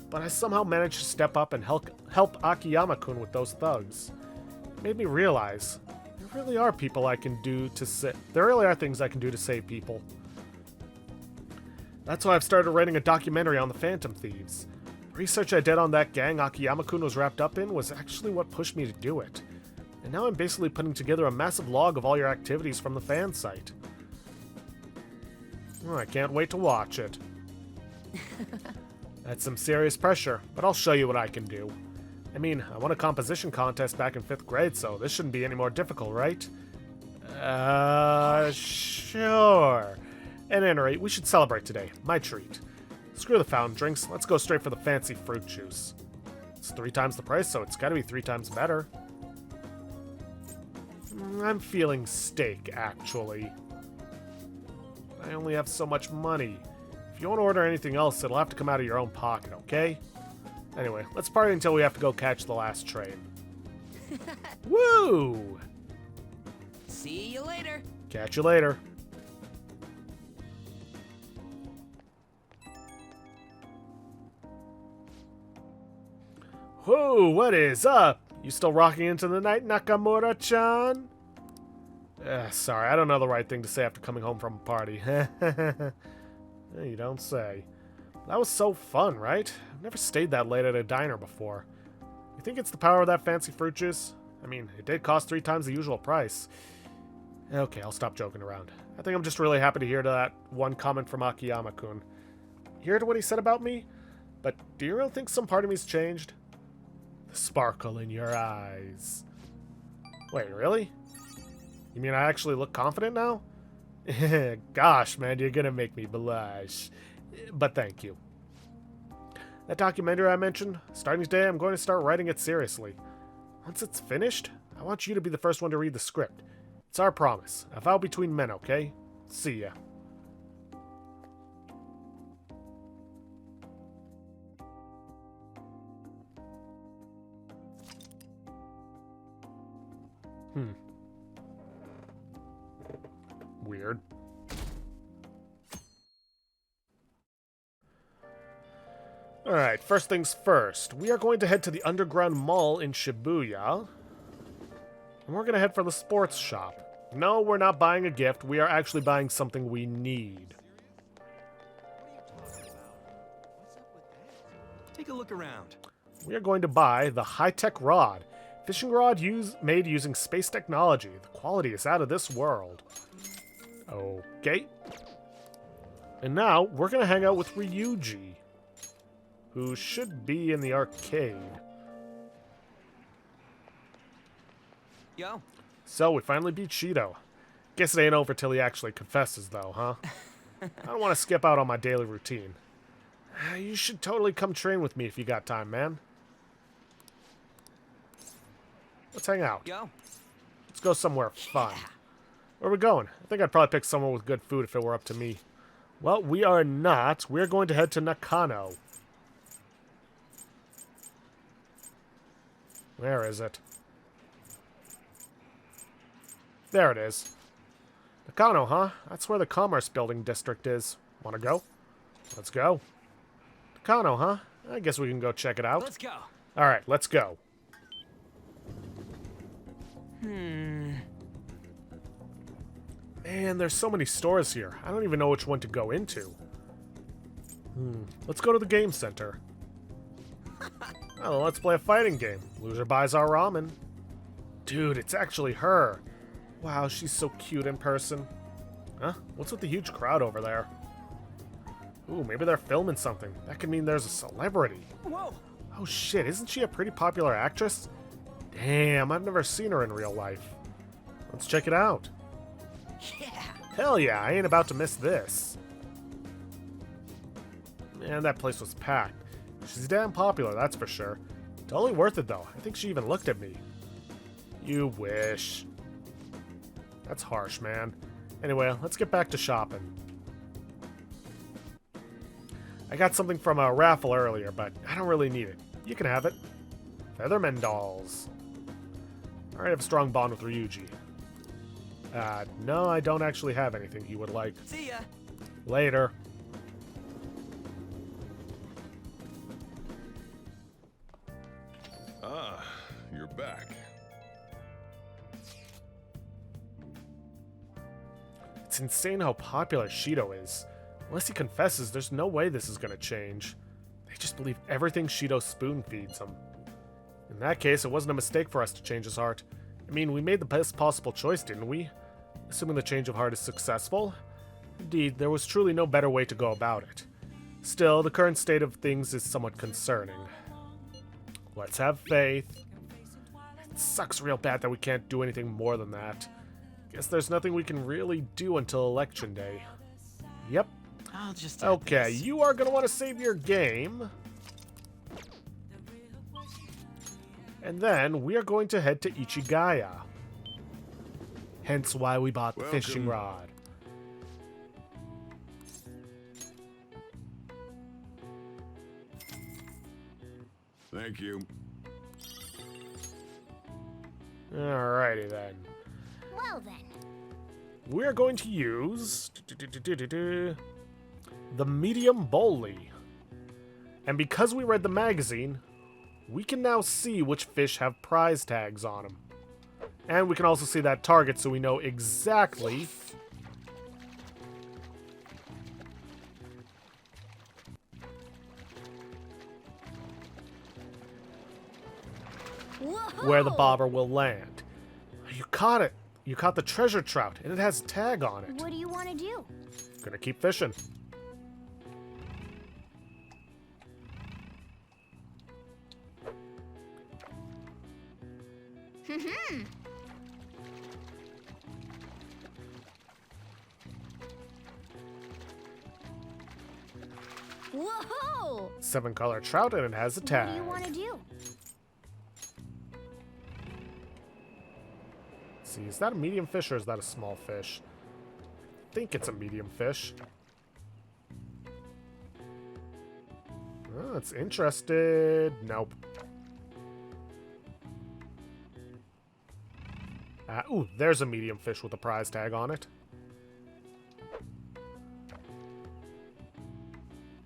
[SPEAKER 1] But I somehow managed to step up and help Akiyama-kun with those thugs. It made me realize there really are people I can do to there really are things I can do to save people. That's why I've started writing a documentary on the Phantom Thieves. The research I did on that gang Akiyama-kun was wrapped up in was actually what pushed me to do it. And now I'm basically putting together a massive log of all your activities from the fan site. Oh, I can't wait to watch it. That's some serious pressure, but I'll show you what I can do. I mean, I won a composition contest back in 5th grade, so this shouldn't be any more difficult, right? Sure. At any rate, we should celebrate today. My treat. Screw the fountain drinks, let's go straight for the fancy fruit juice. It's 3 times the price, so it's gotta be 3 times better. I'm feeling steak, actually. I only have so much money. If you want to order anything else, it'll have to come out of your own pocket, okay? Anyway, let's party until we have to go catch the last train. Woo!
[SPEAKER 3] See you later.
[SPEAKER 1] Catch you later. Whoa, what is up? You still rocking into the night, Nakamura-chan? Sorry, I don't know the right thing to say after coming home from a party. You don't say. That was so fun, right? I've never stayed that late at a diner before. You think it's the power of that fancy fruit juice? I mean, it did cost 3 times the usual price. Okay, I'll stop joking around. I think I'm just really happy to hear that one comment from Akiyama-kun. You heard what he said about me? But do you really think some part of me's changed? The sparkle in your eyes. Wait, really? You mean I actually look confident now? Gosh, man, you're gonna make me blush. But thank you. That documentary I mentioned, starting today I'm going to start writing it seriously. Once it's finished, I want you to be the first one to read the script. It's our promise. A vow between men, okay? See ya. Weird. Alright, first things first. We are going to head to the Underground Mall in Shibuya. And we're going to head for the sports shop. No, we're not buying a gift. We are actually buying something we need.
[SPEAKER 3] Take a look around.
[SPEAKER 1] We are going to buy the high-tech rod. Fishing rod made using space technology. The quality is out of this world. Okay. And now, we're going to hang out with Ryuji, who should be in the arcade.
[SPEAKER 3] Yo.
[SPEAKER 1] So, we finally beat Shido. Guess it ain't over till he actually confesses, though, huh? I don't want to skip out on my daily routine. You should totally come train with me if you got time, man. Let's hang out.
[SPEAKER 3] Yo.
[SPEAKER 1] Let's go somewhere fun. Where are we going? I think I'd probably pick somewhere with good food if it were up to me. Well, we are not. We're going to head to Nakano. Where is it? There it is. Nakano, huh? That's where the Commerce Building District is. Wanna go? Let's go. Nakano, huh? I guess we can go check it out.
[SPEAKER 3] Let's go.
[SPEAKER 1] Alright, let's go. Man, there's so many stores here. I don't even know which one to go into. Let's go to the game center. Oh, let's play a fighting game. Loser buys our ramen. Dude, it's actually her. Wow, she's so cute in person. Huh? What's with the huge crowd over there? Ooh, maybe they're filming something. That could mean there's a celebrity.
[SPEAKER 3] Whoa.
[SPEAKER 1] Oh shit, isn't she a pretty popular actress? Damn, I've never seen her in real life. Let's check it out.
[SPEAKER 3] Yeah.
[SPEAKER 1] Hell yeah, I ain't about to miss this. Man, that place was packed. She's damn popular, that's for sure. Totally worth it, though. I think she even looked at me. You wish. That's harsh, man. Anyway, let's get back to shopping. I got something from a raffle earlier, but I don't really need it. You can have it. Featherman dolls. I already have a strong bond with Ryuji. No, I don't actually have anything he would like.
[SPEAKER 3] See ya.
[SPEAKER 1] Later.
[SPEAKER 4] Ah, you're back.
[SPEAKER 1] It's insane how popular Shido is. Unless he confesses, there's no way this is gonna change. They just believe everything Shido spoon feeds him. In that case, it wasn't a mistake for us to change his heart. I mean, we made the best possible choice, didn't we? Assuming the change of heart is successful. Indeed, there was truly no better way to go about it. Still, the current state of things is somewhat concerning. Let's have faith. It sucks real bad that we can't do anything more than that. Guess there's nothing we can really do until Election Day. Yep.
[SPEAKER 3] I'll just.
[SPEAKER 1] Okay, you are going to want to save your game. And then we are going to head to Ichigaya. Hence why we bought the fishing rod.
[SPEAKER 4] Thank you.
[SPEAKER 1] Alrighty then.
[SPEAKER 2] Well then.
[SPEAKER 1] We're going to use the medium Bowley. And because we read the magazine, we can now see which fish have prize tags on them. And we can also see that target so we know exactly where the bobber will land. You caught it. You caught the treasure trout, and it has a tag on it.
[SPEAKER 2] What do you want to do?
[SPEAKER 1] Gonna keep fishing.
[SPEAKER 2] Whoa!
[SPEAKER 1] 7-color trout, and it has a
[SPEAKER 2] What
[SPEAKER 1] tag.
[SPEAKER 2] do you want to do?
[SPEAKER 1] See, is that a medium fish or is that a small fish? I think it's a medium fish. Oh, it's interested. Nope. Ooh, there's a medium fish with a prize tag on it.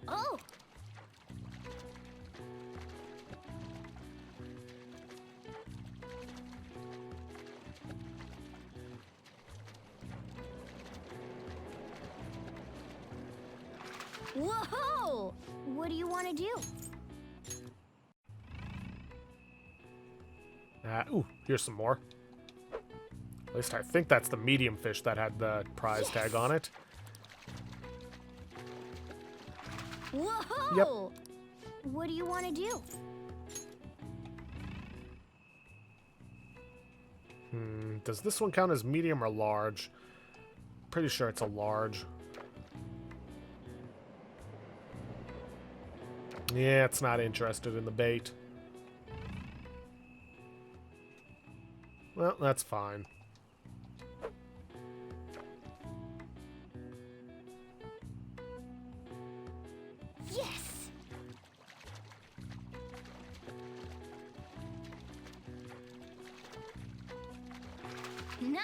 [SPEAKER 2] Oh! Whoa! What do you want to do?
[SPEAKER 1] Ooh, here's some more. At least I think that's the medium fish that had the prize tag on it.
[SPEAKER 2] Whoa! What do you want to do?
[SPEAKER 1] Does this one count as medium or large? Pretty sure it's a large. Yeah, it's not interested in the bait. Well, that's fine.
[SPEAKER 2] Yes! Nice!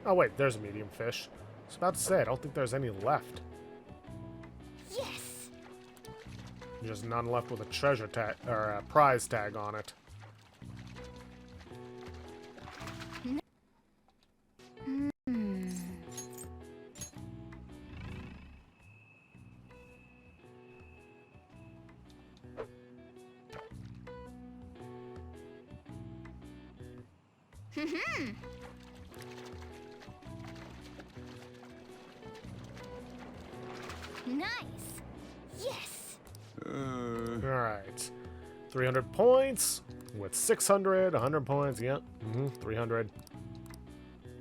[SPEAKER 1] Oh wait, there's a medium fish. I was about to say, I don't think there's any left.
[SPEAKER 2] Yes!
[SPEAKER 1] Just none left with a treasure tag or a prize tag on it.
[SPEAKER 2] Nice! Yes!
[SPEAKER 1] Alright. 300 points with 600, 100 points, yep. 300.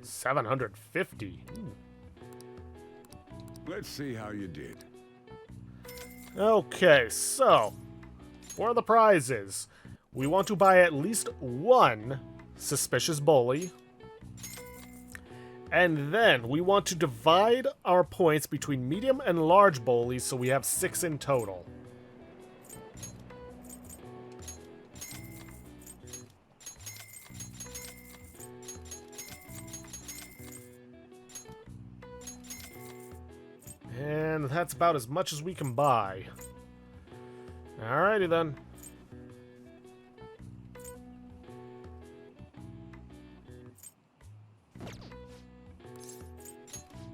[SPEAKER 1] 750.
[SPEAKER 4] Let's see how you did.
[SPEAKER 1] Okay, so for the prizes, we want to buy at least one suspicious bully. And then we want to divide our points between medium and large bullies so we have 6 in total. And that's about as much as we can buy. Alrighty then.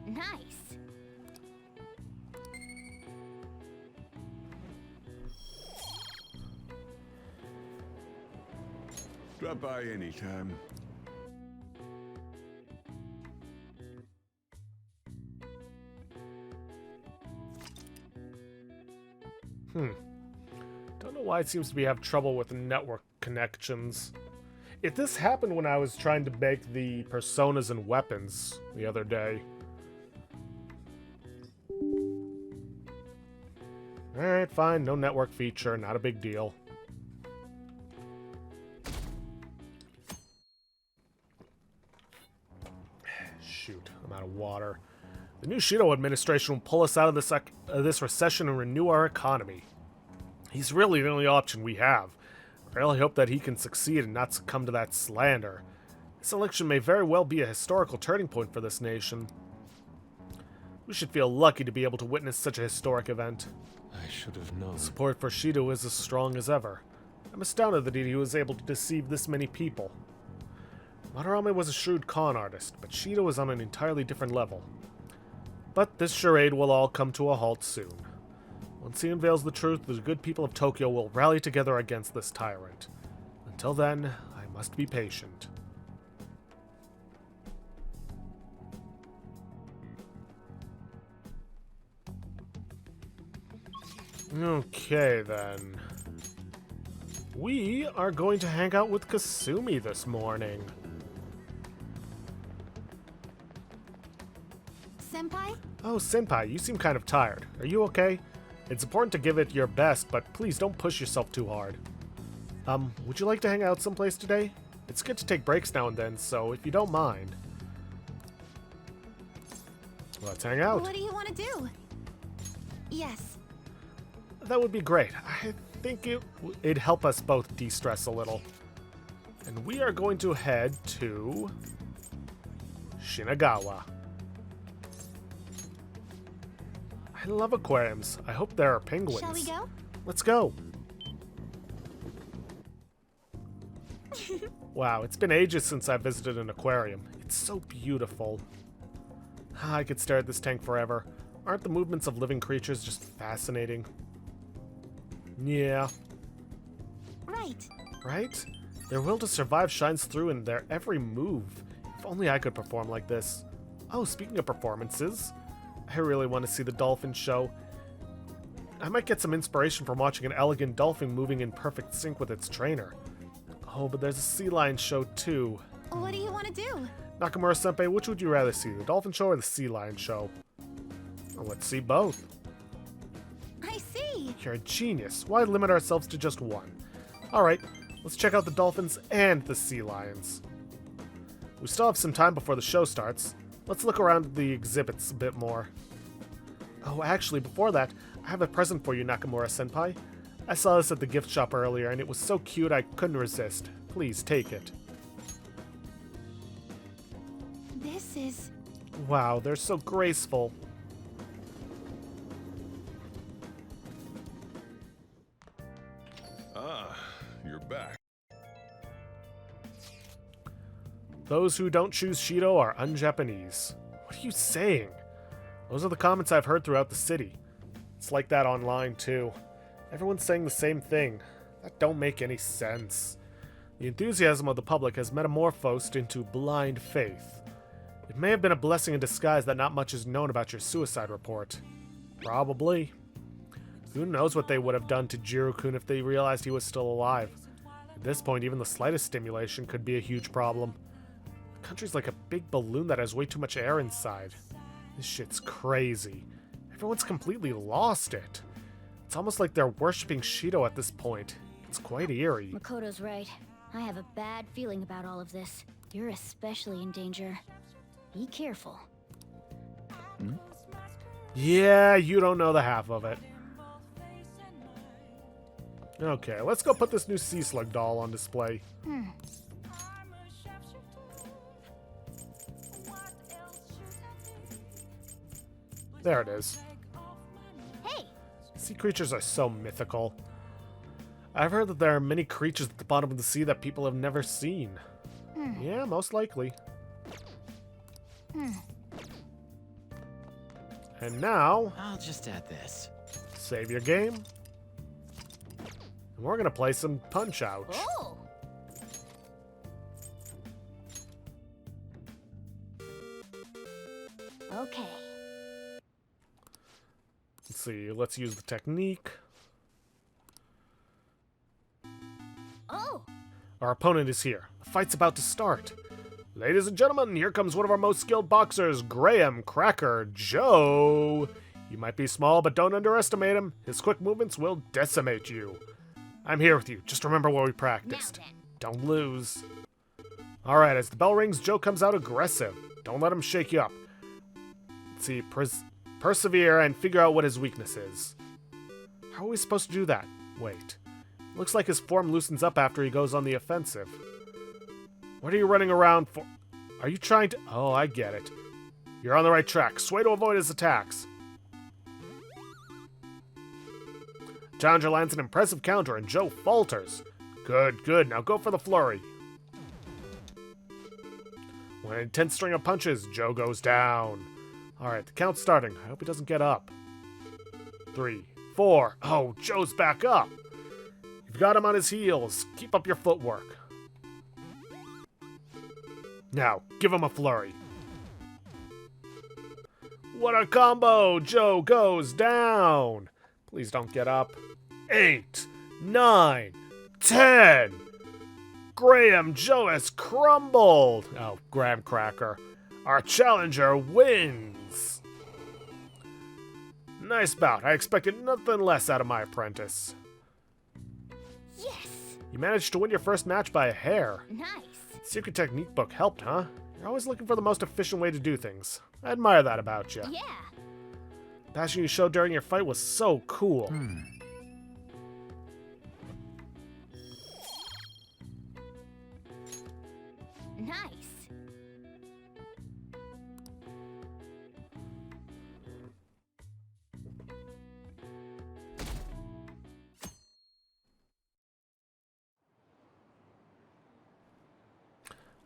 [SPEAKER 2] Nice.
[SPEAKER 4] Drop by anytime.
[SPEAKER 1] Don't know why it seems to be have trouble with network connections. If this happened when I was trying to make the personas and weapons the other day. Alright, fine. No network feature. Not a big deal. Shoot, I'm out of water. The new Shido administration will pull us out of this recession and renew our economy. He's really the only option we have. I really hope that he can succeed and not succumb to that slander. This election may very well be a historical turning point for this nation. We should feel lucky to be able to witness such a historic event.
[SPEAKER 6] I should have known.
[SPEAKER 1] Support for Shido is as strong as ever. I'm astounded that he was able to deceive this many people. Madarame was a shrewd con artist, but Shido is on an entirely different level. But this charade will all come to a halt soon. Once he unveils the truth, the good people of Tokyo will rally together against this tyrant. Until then, I must be patient. Okay, then. We are going to hang out with Kasumi this morning.
[SPEAKER 2] Senpai?
[SPEAKER 1] Oh, Senpai, you seem kind of tired. Are you okay? It's important to give it your best, but please don't push yourself too hard. Would you like to hang out someplace today? It's good to take breaks now and then, so if you don't mind. Let's hang out.
[SPEAKER 2] What do you want to do? Yes.
[SPEAKER 1] That would be great. I think it'd help us both de-stress a little. And we are going to head to Shinagawa. I love aquariums. I hope there are penguins.
[SPEAKER 2] Shall we go?
[SPEAKER 1] Let's go. Wow, it's been ages since I visited an aquarium. It's so beautiful. I could stare at this tank forever. Aren't the movements of living creatures just fascinating? Yeah.
[SPEAKER 2] Right.
[SPEAKER 1] Right? Their will to survive shines through in their every move. If only I could perform like this. Oh, speaking of performances, I really want to see the dolphin show. I might get some inspiration from watching an elegant dolphin moving in perfect sync with its trainer. Oh, but there's a sea lion show too.
[SPEAKER 2] What do you want to do?
[SPEAKER 1] Nakamura-senpai, which would you rather see, the dolphin show or the sea lion show? Well, let's see both.
[SPEAKER 2] I see.
[SPEAKER 1] You're a genius. Why limit ourselves to just one? Alright, let's check out the dolphins and the sea lions. We still have some time before the show starts. Let's look around the exhibits a bit more. Oh, actually, before that, I have a present for you, Nakamura-senpai. I saw this at the gift shop earlier, and it was so cute I couldn't resist. Please, take it.
[SPEAKER 2] This is...
[SPEAKER 1] Wow, they're so graceful.
[SPEAKER 4] Ah, you're back.
[SPEAKER 1] Those who don't choose Shido are un-Japanese. What are you saying? Those are the comments I've heard throughout the city. It's like that online, too. Everyone's saying the same thing. That don't make any sense. The enthusiasm of the public has metamorphosed into blind faith. It may have been a blessing in disguise that not much is known about your suicide report. Probably. Who knows what they would have done to Jiro-kun if they realized he was still alive. At this point, even the slightest stimulation could be a huge problem. The country's like a big balloon that has way too much air inside. This shit's crazy. Everyone's completely lost it. It's almost like they're worshipping Shido at this point. It's quite eerie.
[SPEAKER 2] Makoto's right. I have a bad feeling about all of this. You're especially in danger. Be careful.
[SPEAKER 1] Yeah, you don't know the half of it. Okay, let's go put this new Sea Slug doll on display. There it is. Sea creatures are so mythical. I've heard that there are many creatures at the bottom of the sea that people have never seen. Yeah, most likely. And now,
[SPEAKER 5] I'll just add this.
[SPEAKER 1] save your game. And we're gonna play some Punch-Out.
[SPEAKER 2] Oh! Okay.
[SPEAKER 1] Let's see, let's use the technique.
[SPEAKER 2] Oh!
[SPEAKER 1] Our opponent is here. The fight's about to start. Ladies and gentlemen, here comes one of our most skilled boxers, Graham Cracker Joe. You might be small, but don't underestimate him. His quick movements will decimate you. I'm here with you. Just remember where we practiced.
[SPEAKER 2] Now then.
[SPEAKER 1] Don't lose. Alright, as the bell rings, Joe comes out aggressive. Don't let him shake you up. Let's see, persevere and figure out what his weakness is. How are we supposed to do that? Wait. Looks like his form loosens up after he goes on the offensive. What are you running around for? Are you trying to... Oh, I get it. You're on the right track. Sway to avoid his attacks. Challenger lands an impressive counter and Joe falters. Good, good. Now go for the flurry. When an intense string of punches, Joe goes down. Alright, the count's starting. I hope he doesn't get up. 3, 4. Oh, Joe's back up. You've got him on his heels. Keep up your footwork. Now, give him a flurry. What a combo! Joe goes down. Please don't get up. 8, 9, 10. Graham Joe has crumbled. Oh, Graham Cracker. Our challenger wins. Nice bout. I expected nothing less out of my apprentice.
[SPEAKER 2] Yes!
[SPEAKER 1] You managed to win your first match by a hair.
[SPEAKER 2] Nice.
[SPEAKER 1] Secret technique book helped, huh? You're always looking for the most efficient way to do things. I admire that about you.
[SPEAKER 2] Yeah.
[SPEAKER 1] The passion you showed during your fight was so cool.
[SPEAKER 2] Nice.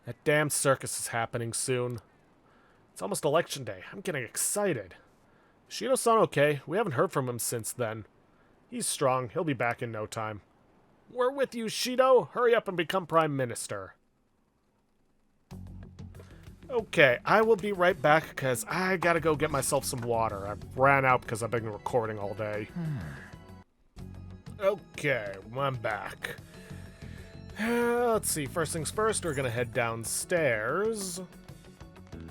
[SPEAKER 1] That damn circus is happening soon. It's almost election day. I'm getting excited. Shido-san okay? We haven't heard from him since then. He's strong. He'll be back in no time. We're with you, Shido. Hurry up and become Prime Minister. Okay, I will be right back because I gotta go get myself some water. I ran out because I've been recording all day. Okay, I'm back. Let's see, first things first, we're gonna head downstairs. And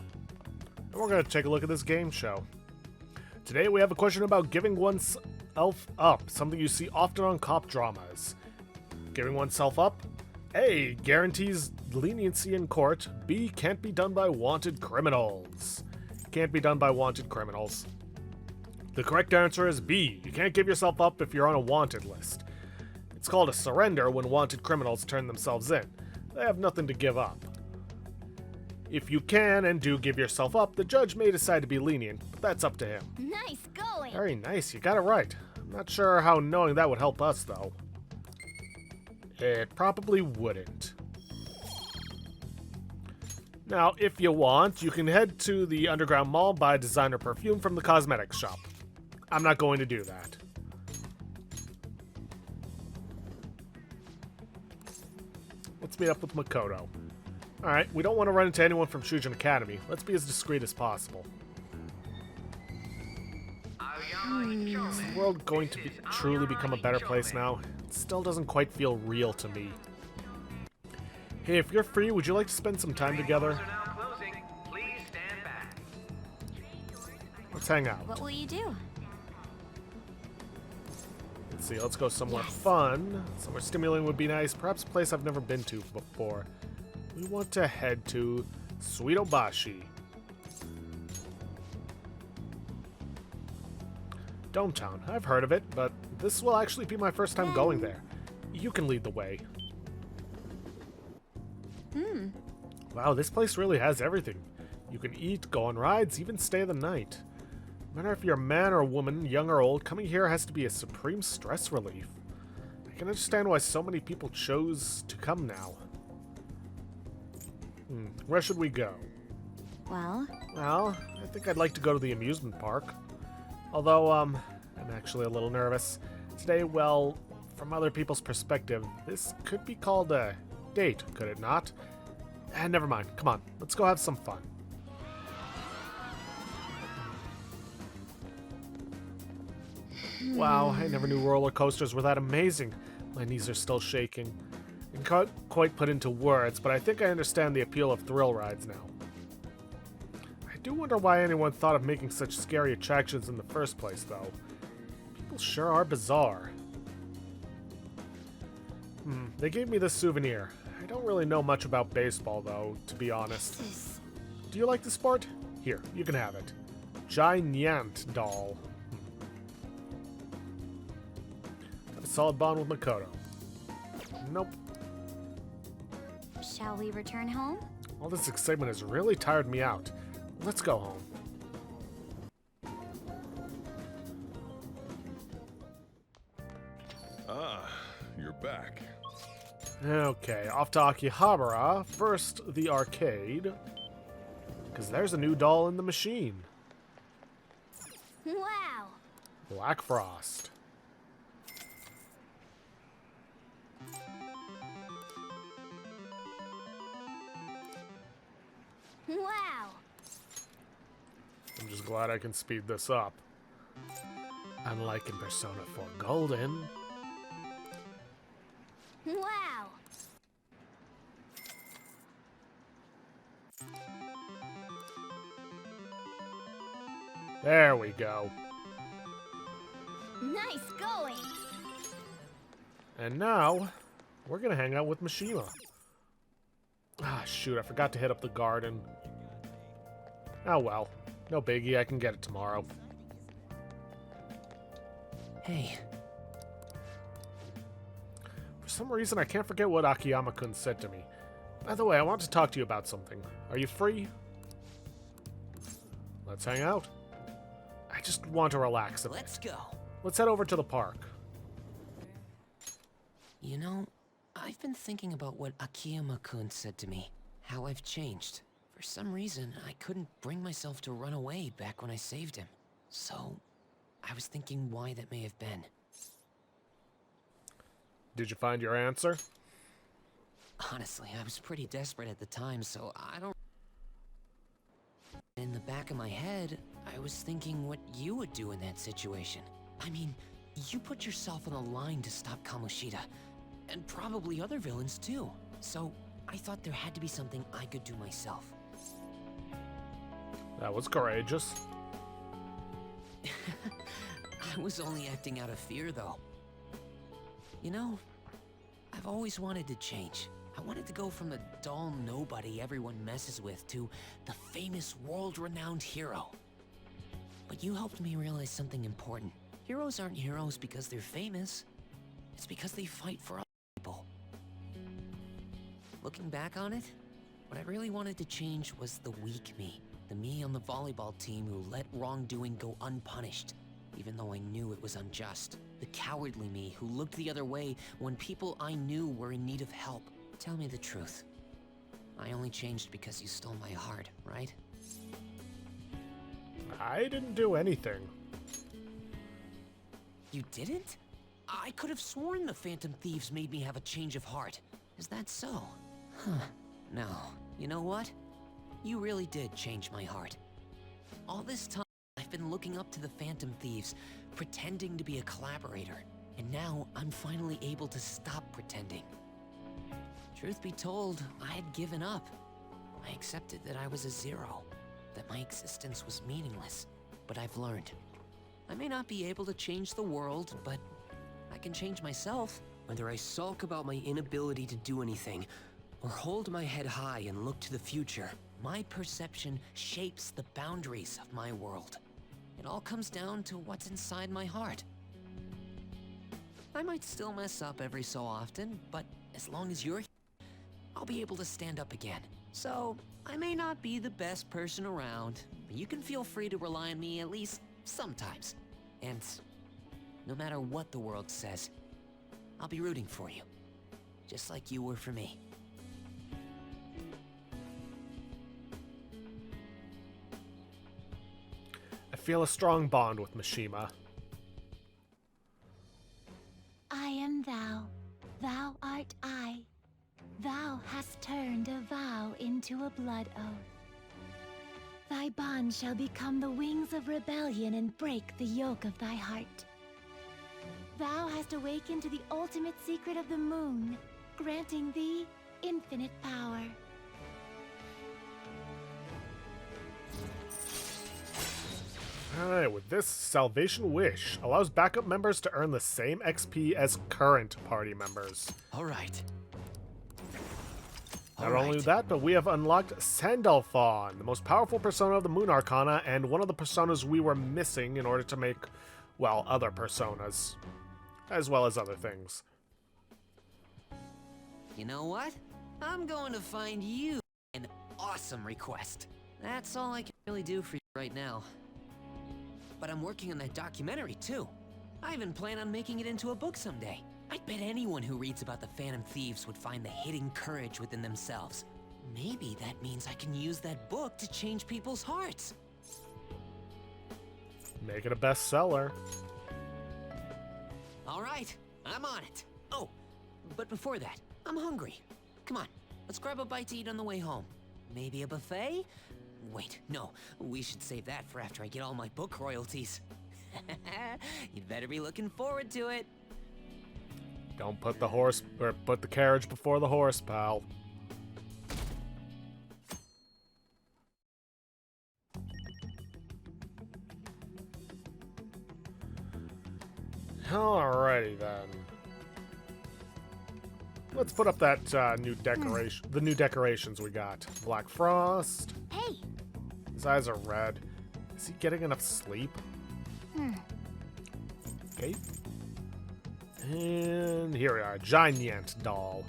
[SPEAKER 1] we're gonna take a look at this game show. Today we have a question about giving oneself up, something you see often on cop dramas. Giving oneself up? A, guarantees leniency in court. B, can't be done by wanted criminals. Can't be done by wanted criminals. The correct answer is B, you can't give yourself up if you're on a wanted list. It's called a surrender when wanted criminals turn themselves in. They have nothing to give up. If you can and do give yourself up, the judge may decide to be lenient, but that's up to him.
[SPEAKER 2] Nice going.
[SPEAKER 1] Very nice, you got it right. I'm not sure how knowing that would help us, though. It probably wouldn't. Now, if you want, you can head to the Underground Mall, buy designer perfume from the cosmetics shop. I'm not going to do that. Let's meet up with Makoto. Alright, we don't want to run into anyone from Shujin Academy. Let's be as discreet as possible. Is the world going to truly become a better place now? It still doesn't quite feel real to me. Hey, if you're free, would you like to spend some time together? Let's hang out.
[SPEAKER 2] What will you do?
[SPEAKER 1] Let's see, let's go somewhere
[SPEAKER 2] Yes.
[SPEAKER 1] fun. Somewhere stimulating would be nice. Perhaps a place I've never been to before. We want to head to Suidobashi. Dometown. I've heard of it, but this will actually be my first time going there. You can lead the way. Wow, this place really has everything. You can eat, go on rides, even stay the night. No matter if you're a man or a woman, young or old, coming here has to be a supreme stress relief. I can understand why so many people chose to come now. Where should we go?
[SPEAKER 2] Well,
[SPEAKER 1] Well, I think I'd like to go to the amusement park. Although, I'm actually a little nervous. Today, well, from other people's perspective, this could be called a date, could it not? Never mind. Come on, let's go have some fun. Wow, I never knew roller coasters were that amazing. My knees are still shaking. I can't quite put into words, but I think I understand the appeal of thrill rides now. I do wonder why anyone thought of making such scary attractions in the first place, though. People sure are bizarre. They gave me this souvenir. I don't really know much about baseball, though, to be honest. Do you like the sport? Here, you can have it. Giant doll. Got a solid bond with Makoto. Nope.
[SPEAKER 2] shall we return home?
[SPEAKER 1] All this excitement has really tired me out. Let's go home.
[SPEAKER 4] Ah, you're back.
[SPEAKER 1] Okay, off to Akihabara. First, the arcade. Because there's a new doll in the machine.
[SPEAKER 2] Wow!
[SPEAKER 1] Black Frost.
[SPEAKER 2] Wow!
[SPEAKER 1] I'm just glad I can speed this up. Unlike in Persona 4 Golden.
[SPEAKER 2] Wow!
[SPEAKER 1] There we go.
[SPEAKER 2] Nice going!
[SPEAKER 1] And now, we're gonna hang out with Mishima. Ah, shoot, I forgot to hit up the garden. Oh well, no biggie, I can get it tomorrow.
[SPEAKER 3] Hey,
[SPEAKER 1] For some reason, I can't forget what Akiyama-kun said to me. By the way, I want to talk to you about something. Are you free? Let's hang out. I just want to relax a bit.
[SPEAKER 3] let's go.
[SPEAKER 1] Let's head over to the park.
[SPEAKER 3] You know, I've been thinking about what Akiyama-kun said to me. How I've changed. For some reason, I couldn't bring myself to run away back when I saved him. So, I was thinking why that may have been.
[SPEAKER 1] Did you find your answer?
[SPEAKER 3] Honestly, I was pretty desperate at the time, so I don't... In the back of my head, I was thinking what you would do in that situation. I mean, you put yourself on the line to stop Kamoshida, and probably other villains too. So, I thought there had to be something I could do myself.
[SPEAKER 1] That was courageous.
[SPEAKER 3] I was only acting out of fear, though. You know, I've always wanted to change. I wanted to go from the dull nobody everyone messes with to the famous world-renowned hero. But you helped me realize something important. Heroes aren't heroes because they're famous. It's because they fight for other people. Looking back on it, what I really wanted to change was the weak me. The me on the volleyball team who let wrongdoing go unpunished, even though I knew it was unjust. The cowardly me who looked the other way when people I knew were in need of help. Tell me the truth. I only changed because you stole my heart, right?
[SPEAKER 1] I didn't do anything.
[SPEAKER 3] You didn't? I could have sworn the Phantom Thieves made me have a change of heart. Is that so? Huh. No. You know what? You really did change my heart. All this time, I've been looking up to the Phantom Thieves, pretending to be a collaborator. And now, I'm finally able to stop pretending. Truth be told, I had given up. I accepted that I was a zero, that my existence was meaningless. But I've learned. I may not be able to change the world, but I can change myself. Whether I sulk about my inability to do anything, or hold my head high and look to the future, my perception shapes the boundaries of my world. It all comes down to what's inside my heart. I might still mess up every so often, but as long as you're here, I'll be able to stand up again. So, I may not be the best person around, but you can feel free to rely on me at least sometimes. And no matter what the world says, I'll be rooting for you. Just like you were for me.
[SPEAKER 1] I feel a strong bond with Mishima.
[SPEAKER 2] I am thou, thou art I. Thou hast turned a vow into a blood oath. Thy bond shall become the wings of rebellion and break the yoke of thy heart. Thou hast awakened to the ultimate secret of the moon, granting thee infinite power.
[SPEAKER 1] Alright, with this, Salvation Wish allows backup members to earn the same XP as current party members.
[SPEAKER 3] Alright.
[SPEAKER 1] Not only that, but we have unlocked Sandalphon, the most powerful persona of the Moon Arcana, and one of the personas we were missing in order to make, well, other personas, as well as other things.
[SPEAKER 3] You know what? I'm going to find you an awesome request. That's all I can really do for you right now. But I'm working on that documentary too. I even plan on making it into a book someday. I bet anyone who reads about the Phantom Thieves would find the hidden courage within themselves. Maybe that means I can use that book to change people's hearts.
[SPEAKER 1] Make it a bestseller.
[SPEAKER 3] All right, I'm on it. Oh, but before that, I'm hungry. Come on, let's grab a bite to eat on the way home. Maybe a buffet? Wait, no, we should save that for after I get all my book royalties. You'd better be looking forward to it.
[SPEAKER 1] Don't put the carriage before the horse, pal. Alrighty then. Let's put up that new decoration. The new decorations we got. Black Frost.
[SPEAKER 2] Hey!
[SPEAKER 1] His eyes are red. Is he getting enough sleep? Okay. And here we are, Giant Doll.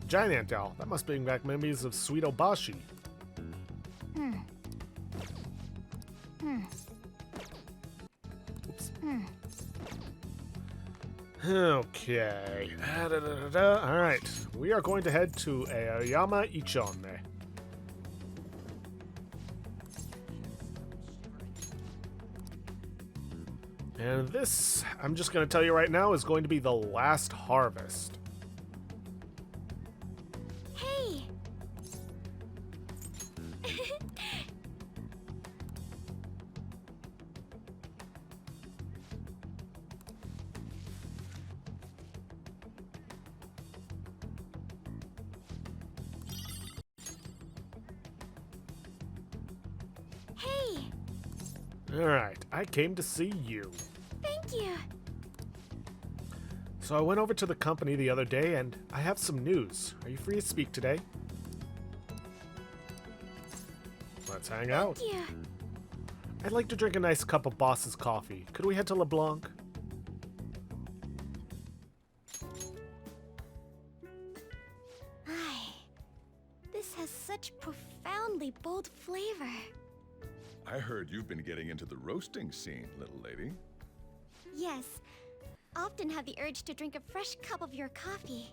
[SPEAKER 1] Giant Doll. That must bring back memories of Sweet Obashi. Oops. Okay. Alright. We are going to head to Aoyama Ichome. And this, I'm just going to tell you right now, is going to be the last harvest.
[SPEAKER 2] Hey! Hey!
[SPEAKER 1] Alright, I came to see you.
[SPEAKER 2] Thank you!
[SPEAKER 1] So I went over to the company the other day and I have some news. Are you free to speak today? Let's hang out.
[SPEAKER 2] Thank you!
[SPEAKER 1] I'd like to drink a nice cup of Boss's coffee. Could we head to LeBlanc?
[SPEAKER 2] Ay, this has such profoundly bold flavor.
[SPEAKER 4] I heard you've been getting into the roasting scene, little lady.
[SPEAKER 2] Yes, often have the urge to drink a fresh cup of your coffee.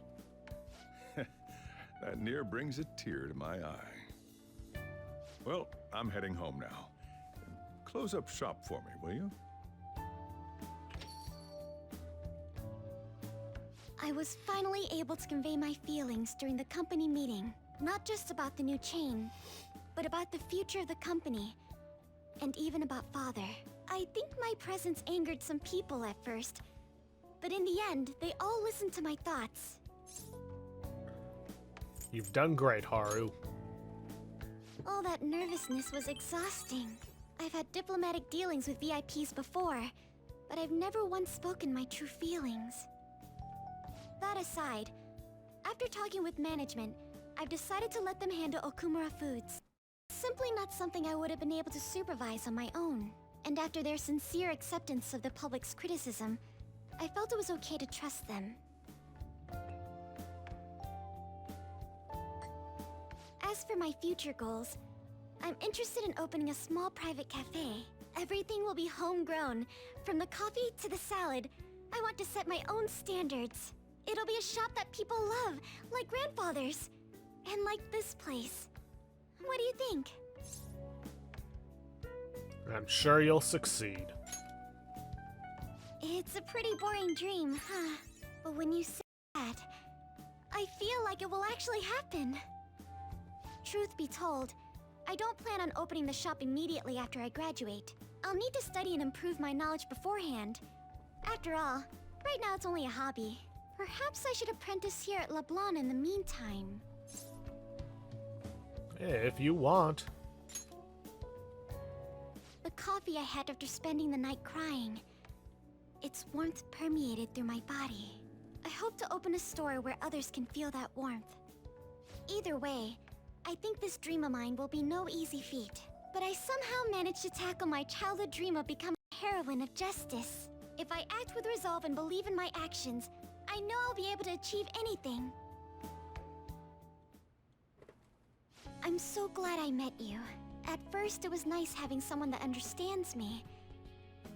[SPEAKER 4] That near brings a tear to my eye. Well, I'm heading home now. Close up shop for me, will you?
[SPEAKER 2] I was finally able to convey my feelings during the company meeting. Not just about the new chain, but about the future of the company. And even about Father. I think my presence angered some people at first. But in the end, they all listened to my thoughts.
[SPEAKER 1] You've done great, Haru.
[SPEAKER 2] All that nervousness was exhausting. I've had diplomatic dealings with VIPs before, but I've never once spoken my true feelings. That aside, after talking with management, I've decided to let them handle Okumura Foods. Simply not something I would have been able to supervise on my own. And after their sincere acceptance of the public's criticism, I felt it was okay to trust them. As for my future goals, I'm interested in opening a small private cafe. Everything will be homegrown, from the coffee to the salad. I want to set my own standards. It'll be a shop that people love, like grandfather's. And like this place. What do you think?
[SPEAKER 1] I'm sure you'll succeed.
[SPEAKER 2] It's a pretty boring dream, huh? But when you say that, I feel like it will actually happen. Truth be told, I don't plan on opening the shop immediately after I graduate. I'll need to study and improve my knowledge beforehand. After all, right now it's only a hobby. Perhaps I should apprentice here at LeBlanc in the meantime.
[SPEAKER 1] If you want.
[SPEAKER 2] The coffee I had after spending the night crying. Its warmth permeated through my body. I hope to open a store where others can feel that warmth. Either way, I think this dream of mine will be no easy feat. But I somehow managed to tackle my childhood dream of becoming a heroine of justice. If I act with resolve and believe in my actions, I know I'll be able to achieve anything. I'm so glad I met you. At first, it was nice having someone that understands me.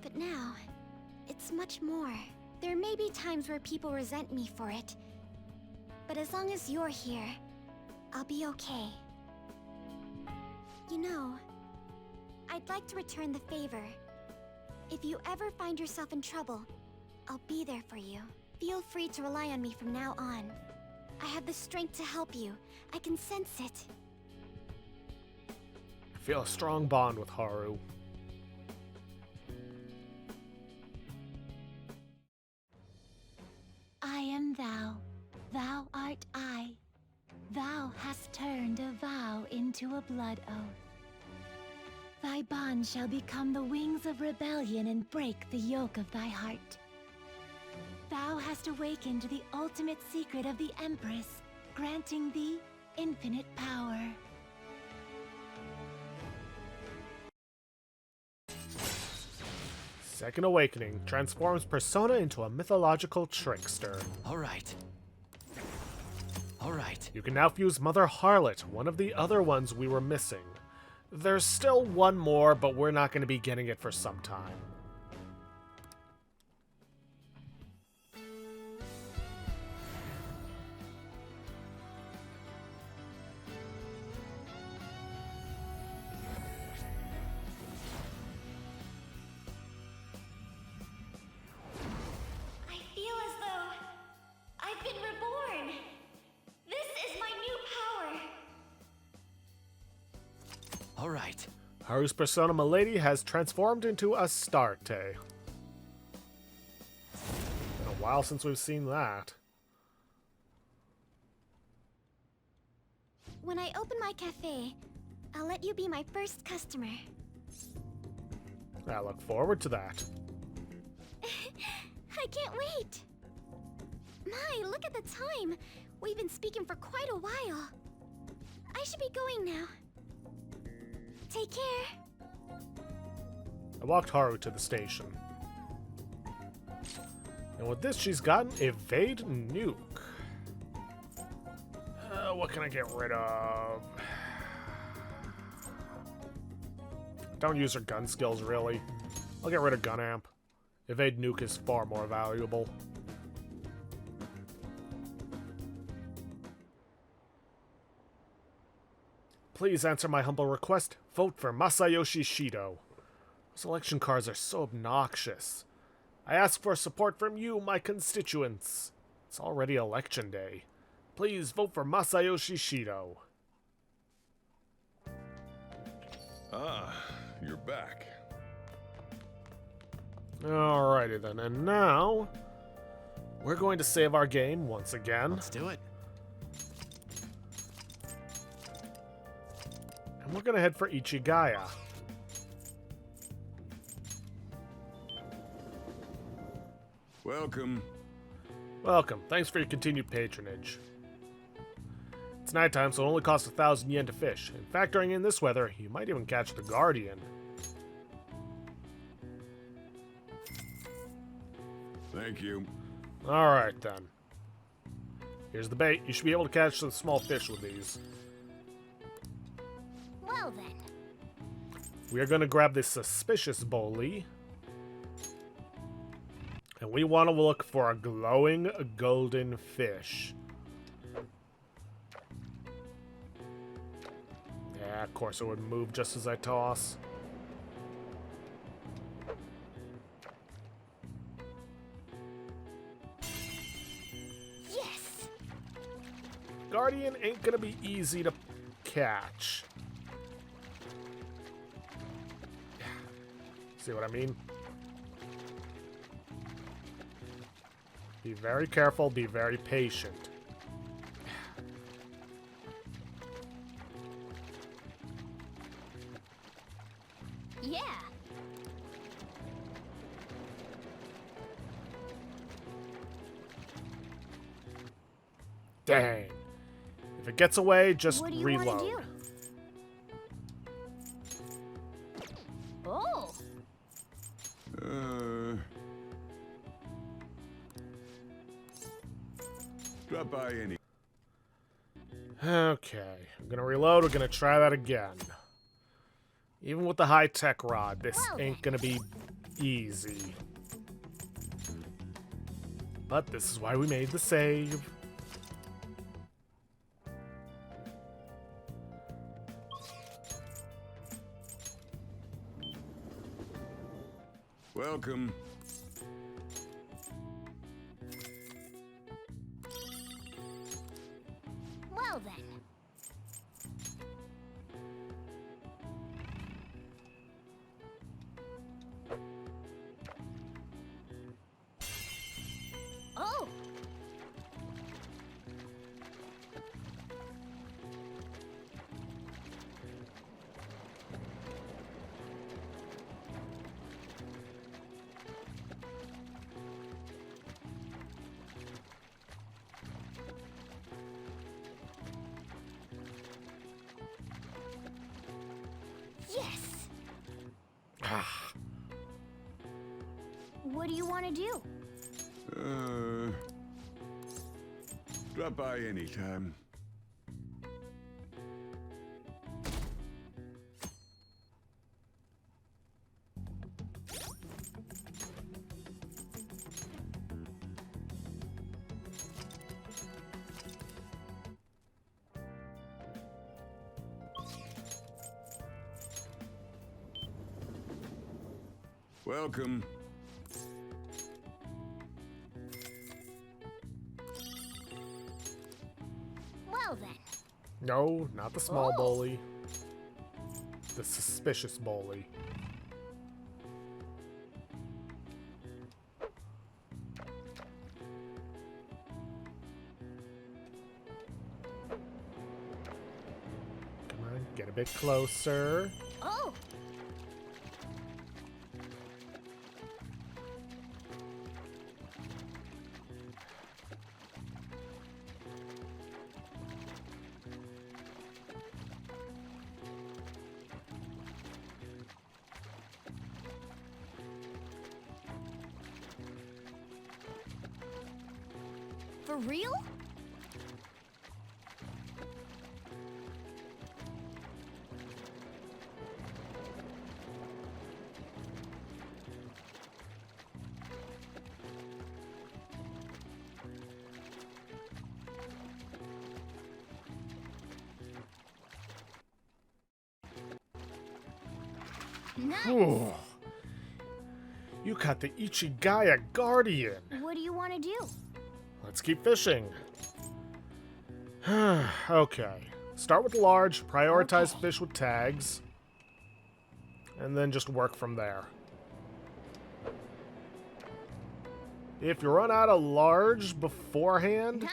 [SPEAKER 2] But now, it's much more. There may be times where people resent me for it. But as long as you're here, I'll be okay. You know, I'd like to return the favor. If you ever find yourself in trouble, I'll be there for you. Feel free to rely on me from now on. I have the strength to help you. I can sense it.
[SPEAKER 1] I feel a strong bond with Haru.
[SPEAKER 6] I am thou, thou art I. Thou hast turned a vow into a blood oath. Thy bond shall become the wings of rebellion and break the yoke of thy heart. Thou hast awakened the ultimate secret of the Empress, granting thee infinite power.
[SPEAKER 1] Second Awakening transforms Persona into a mythological trickster.
[SPEAKER 3] All right. All right.
[SPEAKER 1] You can now fuse Mother Harlot, one of the other ones we were missing. There's still one more, but we're not going to be getting it for some time.
[SPEAKER 2] I feel as though I've been reborn. This is my new power.
[SPEAKER 3] All right.
[SPEAKER 1] Haru's Persona Milady has transformed into Astarte. Been a while since we've seen that.
[SPEAKER 2] When I open my cafe, I'll let you be my first customer.
[SPEAKER 1] I look forward to that.
[SPEAKER 2] I can't wait! My, look at the time! We've been speaking for quite a while. I should be going now. Take care.
[SPEAKER 1] I walked Haru to the station. And with this, she's gotten Evade Nuke. What can I get rid of? Don't use her gun skills, really. I'll get rid of Gun Amp. Evade Nuke is far more valuable. Please answer my humble request. Vote for Masayoshi Shido. Those election cards are so obnoxious. I ask for support from you, my constituents. It's already election day. Please vote for Masayoshi Shido.
[SPEAKER 4] Ah, you're back.
[SPEAKER 1] Alrighty then, and now we're going to save our game once again.
[SPEAKER 5] Let's do it.
[SPEAKER 1] And we're gonna head for Ichigaya.
[SPEAKER 4] Welcome.
[SPEAKER 1] Welcome. Thanks for your continued patronage. It's nighttime, so it only costs 1,000 yen to fish. And factoring in this weather, you might even catch the Guardian.
[SPEAKER 4] Thank you.
[SPEAKER 1] Alright then. Here's the bait. You should be able to catch some small fish with these.
[SPEAKER 2] Well then.
[SPEAKER 1] We are going to grab this suspicious Bully. And we want to look for a glowing golden fish. Yeah, of course it would move just as I toss.
[SPEAKER 2] Yes!
[SPEAKER 1] Guardian ain't gonna be easy to catch. See what I mean? Be very careful, be very patient.
[SPEAKER 2] Yeah!
[SPEAKER 1] Dang. If it gets away, just
[SPEAKER 2] What do you
[SPEAKER 1] reload.
[SPEAKER 2] want to do? Oh!
[SPEAKER 4] Drop by any.
[SPEAKER 1] Okay, I'm gonna reload, we're gonna try that again. Even with the high-tech rod, this
[SPEAKER 2] Well
[SPEAKER 1] ain't gonna be easy. But this is why we made the save.
[SPEAKER 4] Welcome.
[SPEAKER 2] Well then. Oh! Yes!
[SPEAKER 1] Ah,
[SPEAKER 2] What do you want to do?
[SPEAKER 4] Drop by anytime. Welcome.
[SPEAKER 2] Well then.
[SPEAKER 1] no, not the small
[SPEAKER 2] Oh.
[SPEAKER 1] bully. The suspicious bully. Come on, get a bit closer.
[SPEAKER 2] Oh! For real? Nice.
[SPEAKER 1] Whew. You caught the Ichigaya Guardian.
[SPEAKER 2] What do you want to do?
[SPEAKER 1] Let's keep fishing. Okay. Start with large, prioritize
[SPEAKER 2] Okay.
[SPEAKER 1] fish with tags, and then just work from there. If you run out of large beforehand,
[SPEAKER 2] Nice.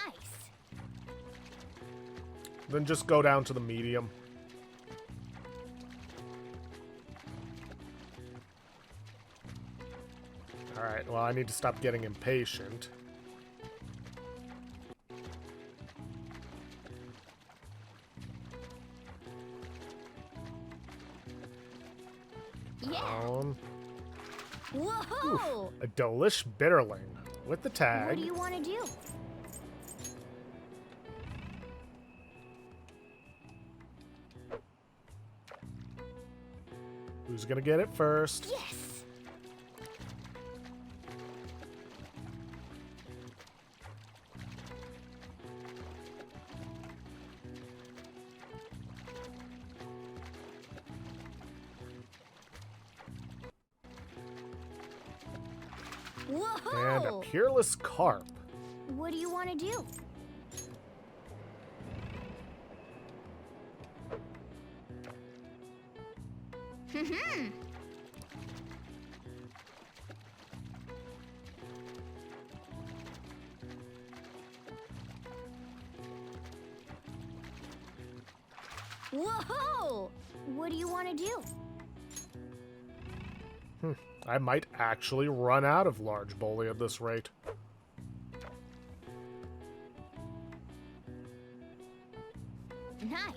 [SPEAKER 1] then just go down to the medium. Alright, well, I need to stop getting impatient.
[SPEAKER 2] Yeah. Whoa!
[SPEAKER 1] A delish bitterling with the
[SPEAKER 2] What
[SPEAKER 1] tag.
[SPEAKER 2] do you want to do?
[SPEAKER 1] Who's gonna get it first?
[SPEAKER 2] Yes! Whoa!
[SPEAKER 1] And a Peerless Carp.
[SPEAKER 2] What do you want to do? Whoa! What do you want to do?
[SPEAKER 1] I might actually run out of large Bully at this rate.
[SPEAKER 2] Nice.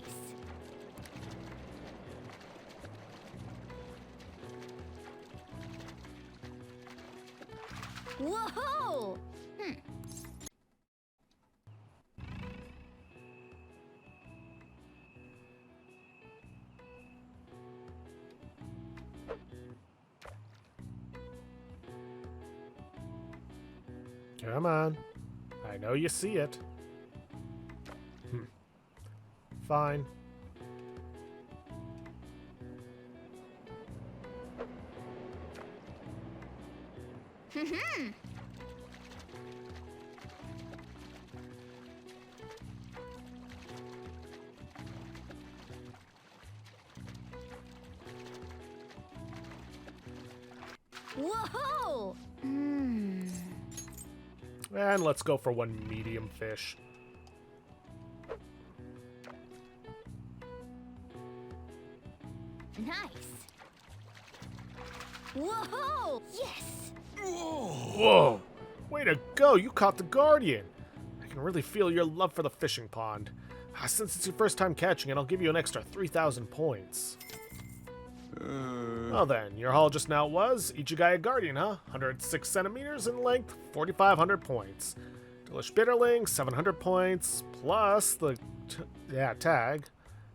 [SPEAKER 2] Whoa!
[SPEAKER 1] Come on. I know you see it. Fine.
[SPEAKER 2] Whoa!
[SPEAKER 1] And let's go for one medium fish.
[SPEAKER 2] Nice. Whoa! Yes!
[SPEAKER 1] Whoa! Way to go! You caught the Guardian! I can really feel your love for the fishing pond. Since it's your first time catching it, I'll give you an extra 3,000 points. Well then, your haul just now was Ichigai Guardian, huh? 106 centimeters in length, 4,500 points. Delish Bitterling, 700 points, plus the tag.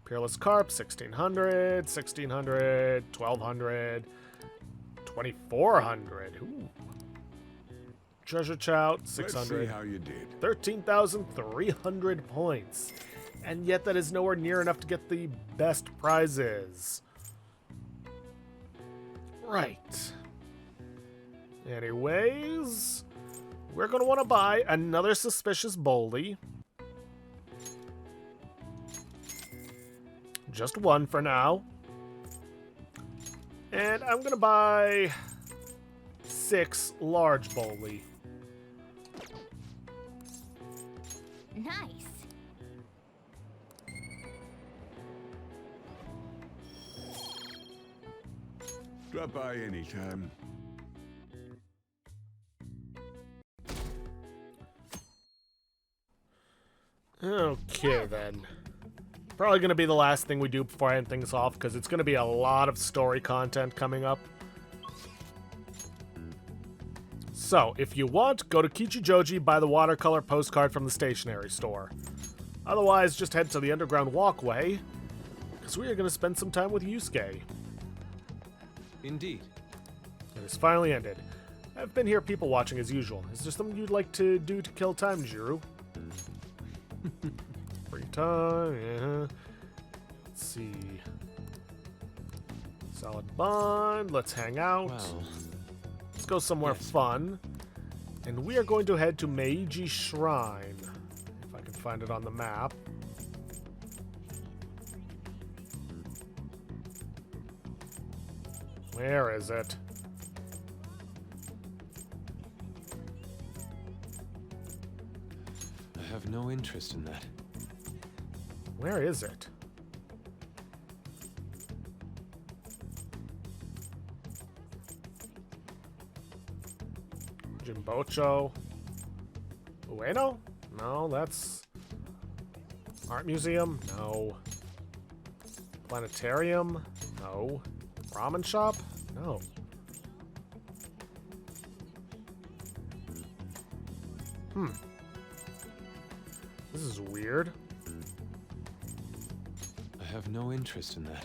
[SPEAKER 1] Peerless Carp, 1,600, 1,600, 1,200, 2,400. Ooh. Treasure Chout,
[SPEAKER 4] Let's
[SPEAKER 1] 600.
[SPEAKER 4] see how you did.
[SPEAKER 1] 13,300 points. And yet that is nowhere near enough to get the best prizes. Right. Anyways, we're going to want to buy another Suspicious Bully. Just one for now. And I'm going to buy 6 large Bully.
[SPEAKER 2] Nice.
[SPEAKER 4] Drop by anytime.
[SPEAKER 1] Okay, then. Probably going to be the last thing we do before I end things off, because it's going to be a lot of story content coming up. So, if you want, go to Kichijoji, buy the watercolor postcard from the stationery store. Otherwise, just head to the underground walkway, because we are going to spend some time with Yusuke.
[SPEAKER 7] Indeed.
[SPEAKER 1] It has finally ended. I've been here people watching as usual. Is there something you'd like to do to kill time, Jiro? Free time, yeah. Let's see. Solid bond, let's hang out.
[SPEAKER 7] Well,
[SPEAKER 1] Let's go somewhere fun. And we are going to head to Meiji Shrine. If I can find it on the map. Where is it?
[SPEAKER 7] I have no interest in that.
[SPEAKER 1] Where is it? Jimbocho. Ueno? No, that's... Art Museum? No. Planetarium? No. Ramen shop? No. This is weird.
[SPEAKER 7] I have no interest in that.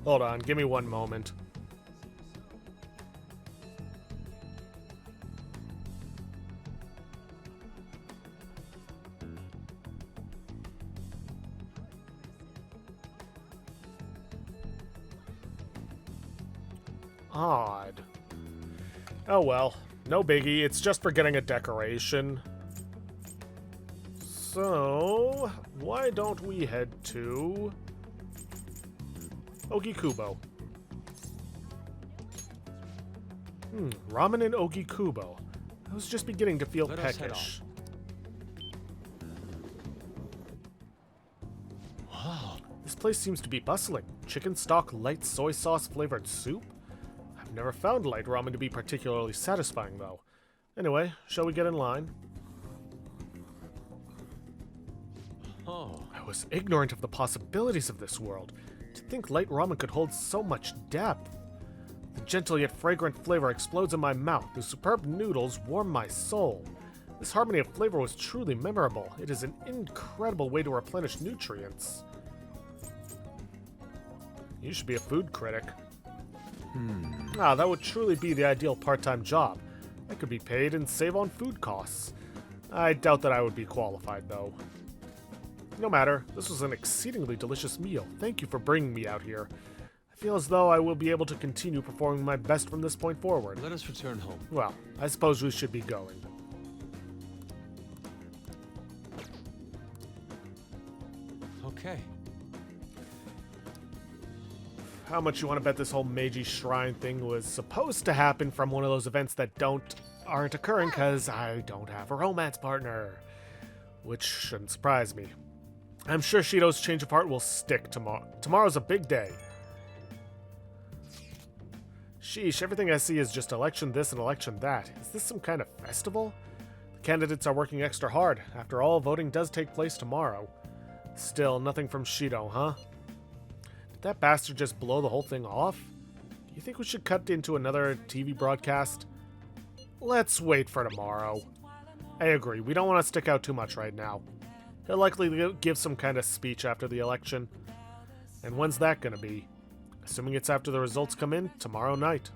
[SPEAKER 1] Hold on, give me one moment. Odd. Oh well, no biggie, it's just for getting a decoration. So, why don't we head to Ogikubo? Ramen and Ogikubo. I was just beginning to feel
[SPEAKER 7] Let us head
[SPEAKER 1] peckish. Wow, this place seems to be bustling. Chicken stock light soy sauce flavored soup? I've never found light ramen to be particularly satisfying though. Anyway, shall we get in line?
[SPEAKER 7] Oh,
[SPEAKER 1] I was ignorant of the possibilities of this world. To think light ramen could hold so much depth. The gentle yet fragrant flavor explodes in my mouth. The superb noodles warm my soul. This harmony of flavor was truly memorable. It is an incredible way to replenish nutrients. You should be a food critic. Ah, that would truly be the ideal part-time job. I could be paid and save on food costs. I doubt that I would be qualified, though. No matter, this was an exceedingly delicious meal. Thank you for bringing me out here. I feel as though I will be able to continue performing my best from this point forward.
[SPEAKER 7] let us return home.
[SPEAKER 1] Well, I suppose we should be going.
[SPEAKER 7] Okay.
[SPEAKER 1] How much you want to bet this whole Meiji Shrine thing was supposed to happen from one of those events that aren't occurring because I don't have a romance partner? Which shouldn't surprise me. I'm sure Shido's change of heart will stick tomorrow. Tomorrow's a big day. Sheesh, everything I see is just election this and election that. Is this some kind of festival? The candidates are working extra hard. After all, voting does take place tomorrow. Still, nothing from Shido, huh? Did that bastard just blow the whole thing off? Do you think we should cut into another TV broadcast? Let's wait for tomorrow. I agree, we don't want to stick out too much right now. He'll likely give some kind of speech after the election. And when's that gonna be? Assuming it's after the results come in, tomorrow night.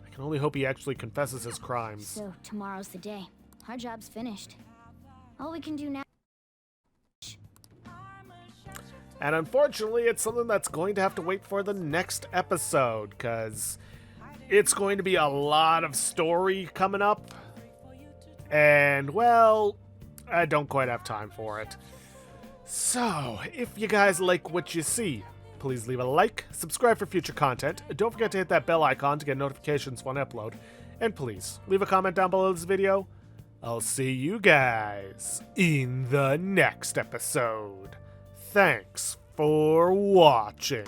[SPEAKER 1] I can only hope he actually confesses his crimes.
[SPEAKER 2] So, tomorrow's the day. Our job's finished. All we can do now.
[SPEAKER 1] And unfortunately, it's something that's going to have to wait for the next episode, because it's going to be a lot of story coming up. And, well, I don't quite have time for it. So, if you guys like what you see, please leave a like, subscribe for future content, don't forget to hit that bell icon to get notifications when I upload, and please, leave a comment down below this video. I'll see you guys in the next episode. Thanks for watching.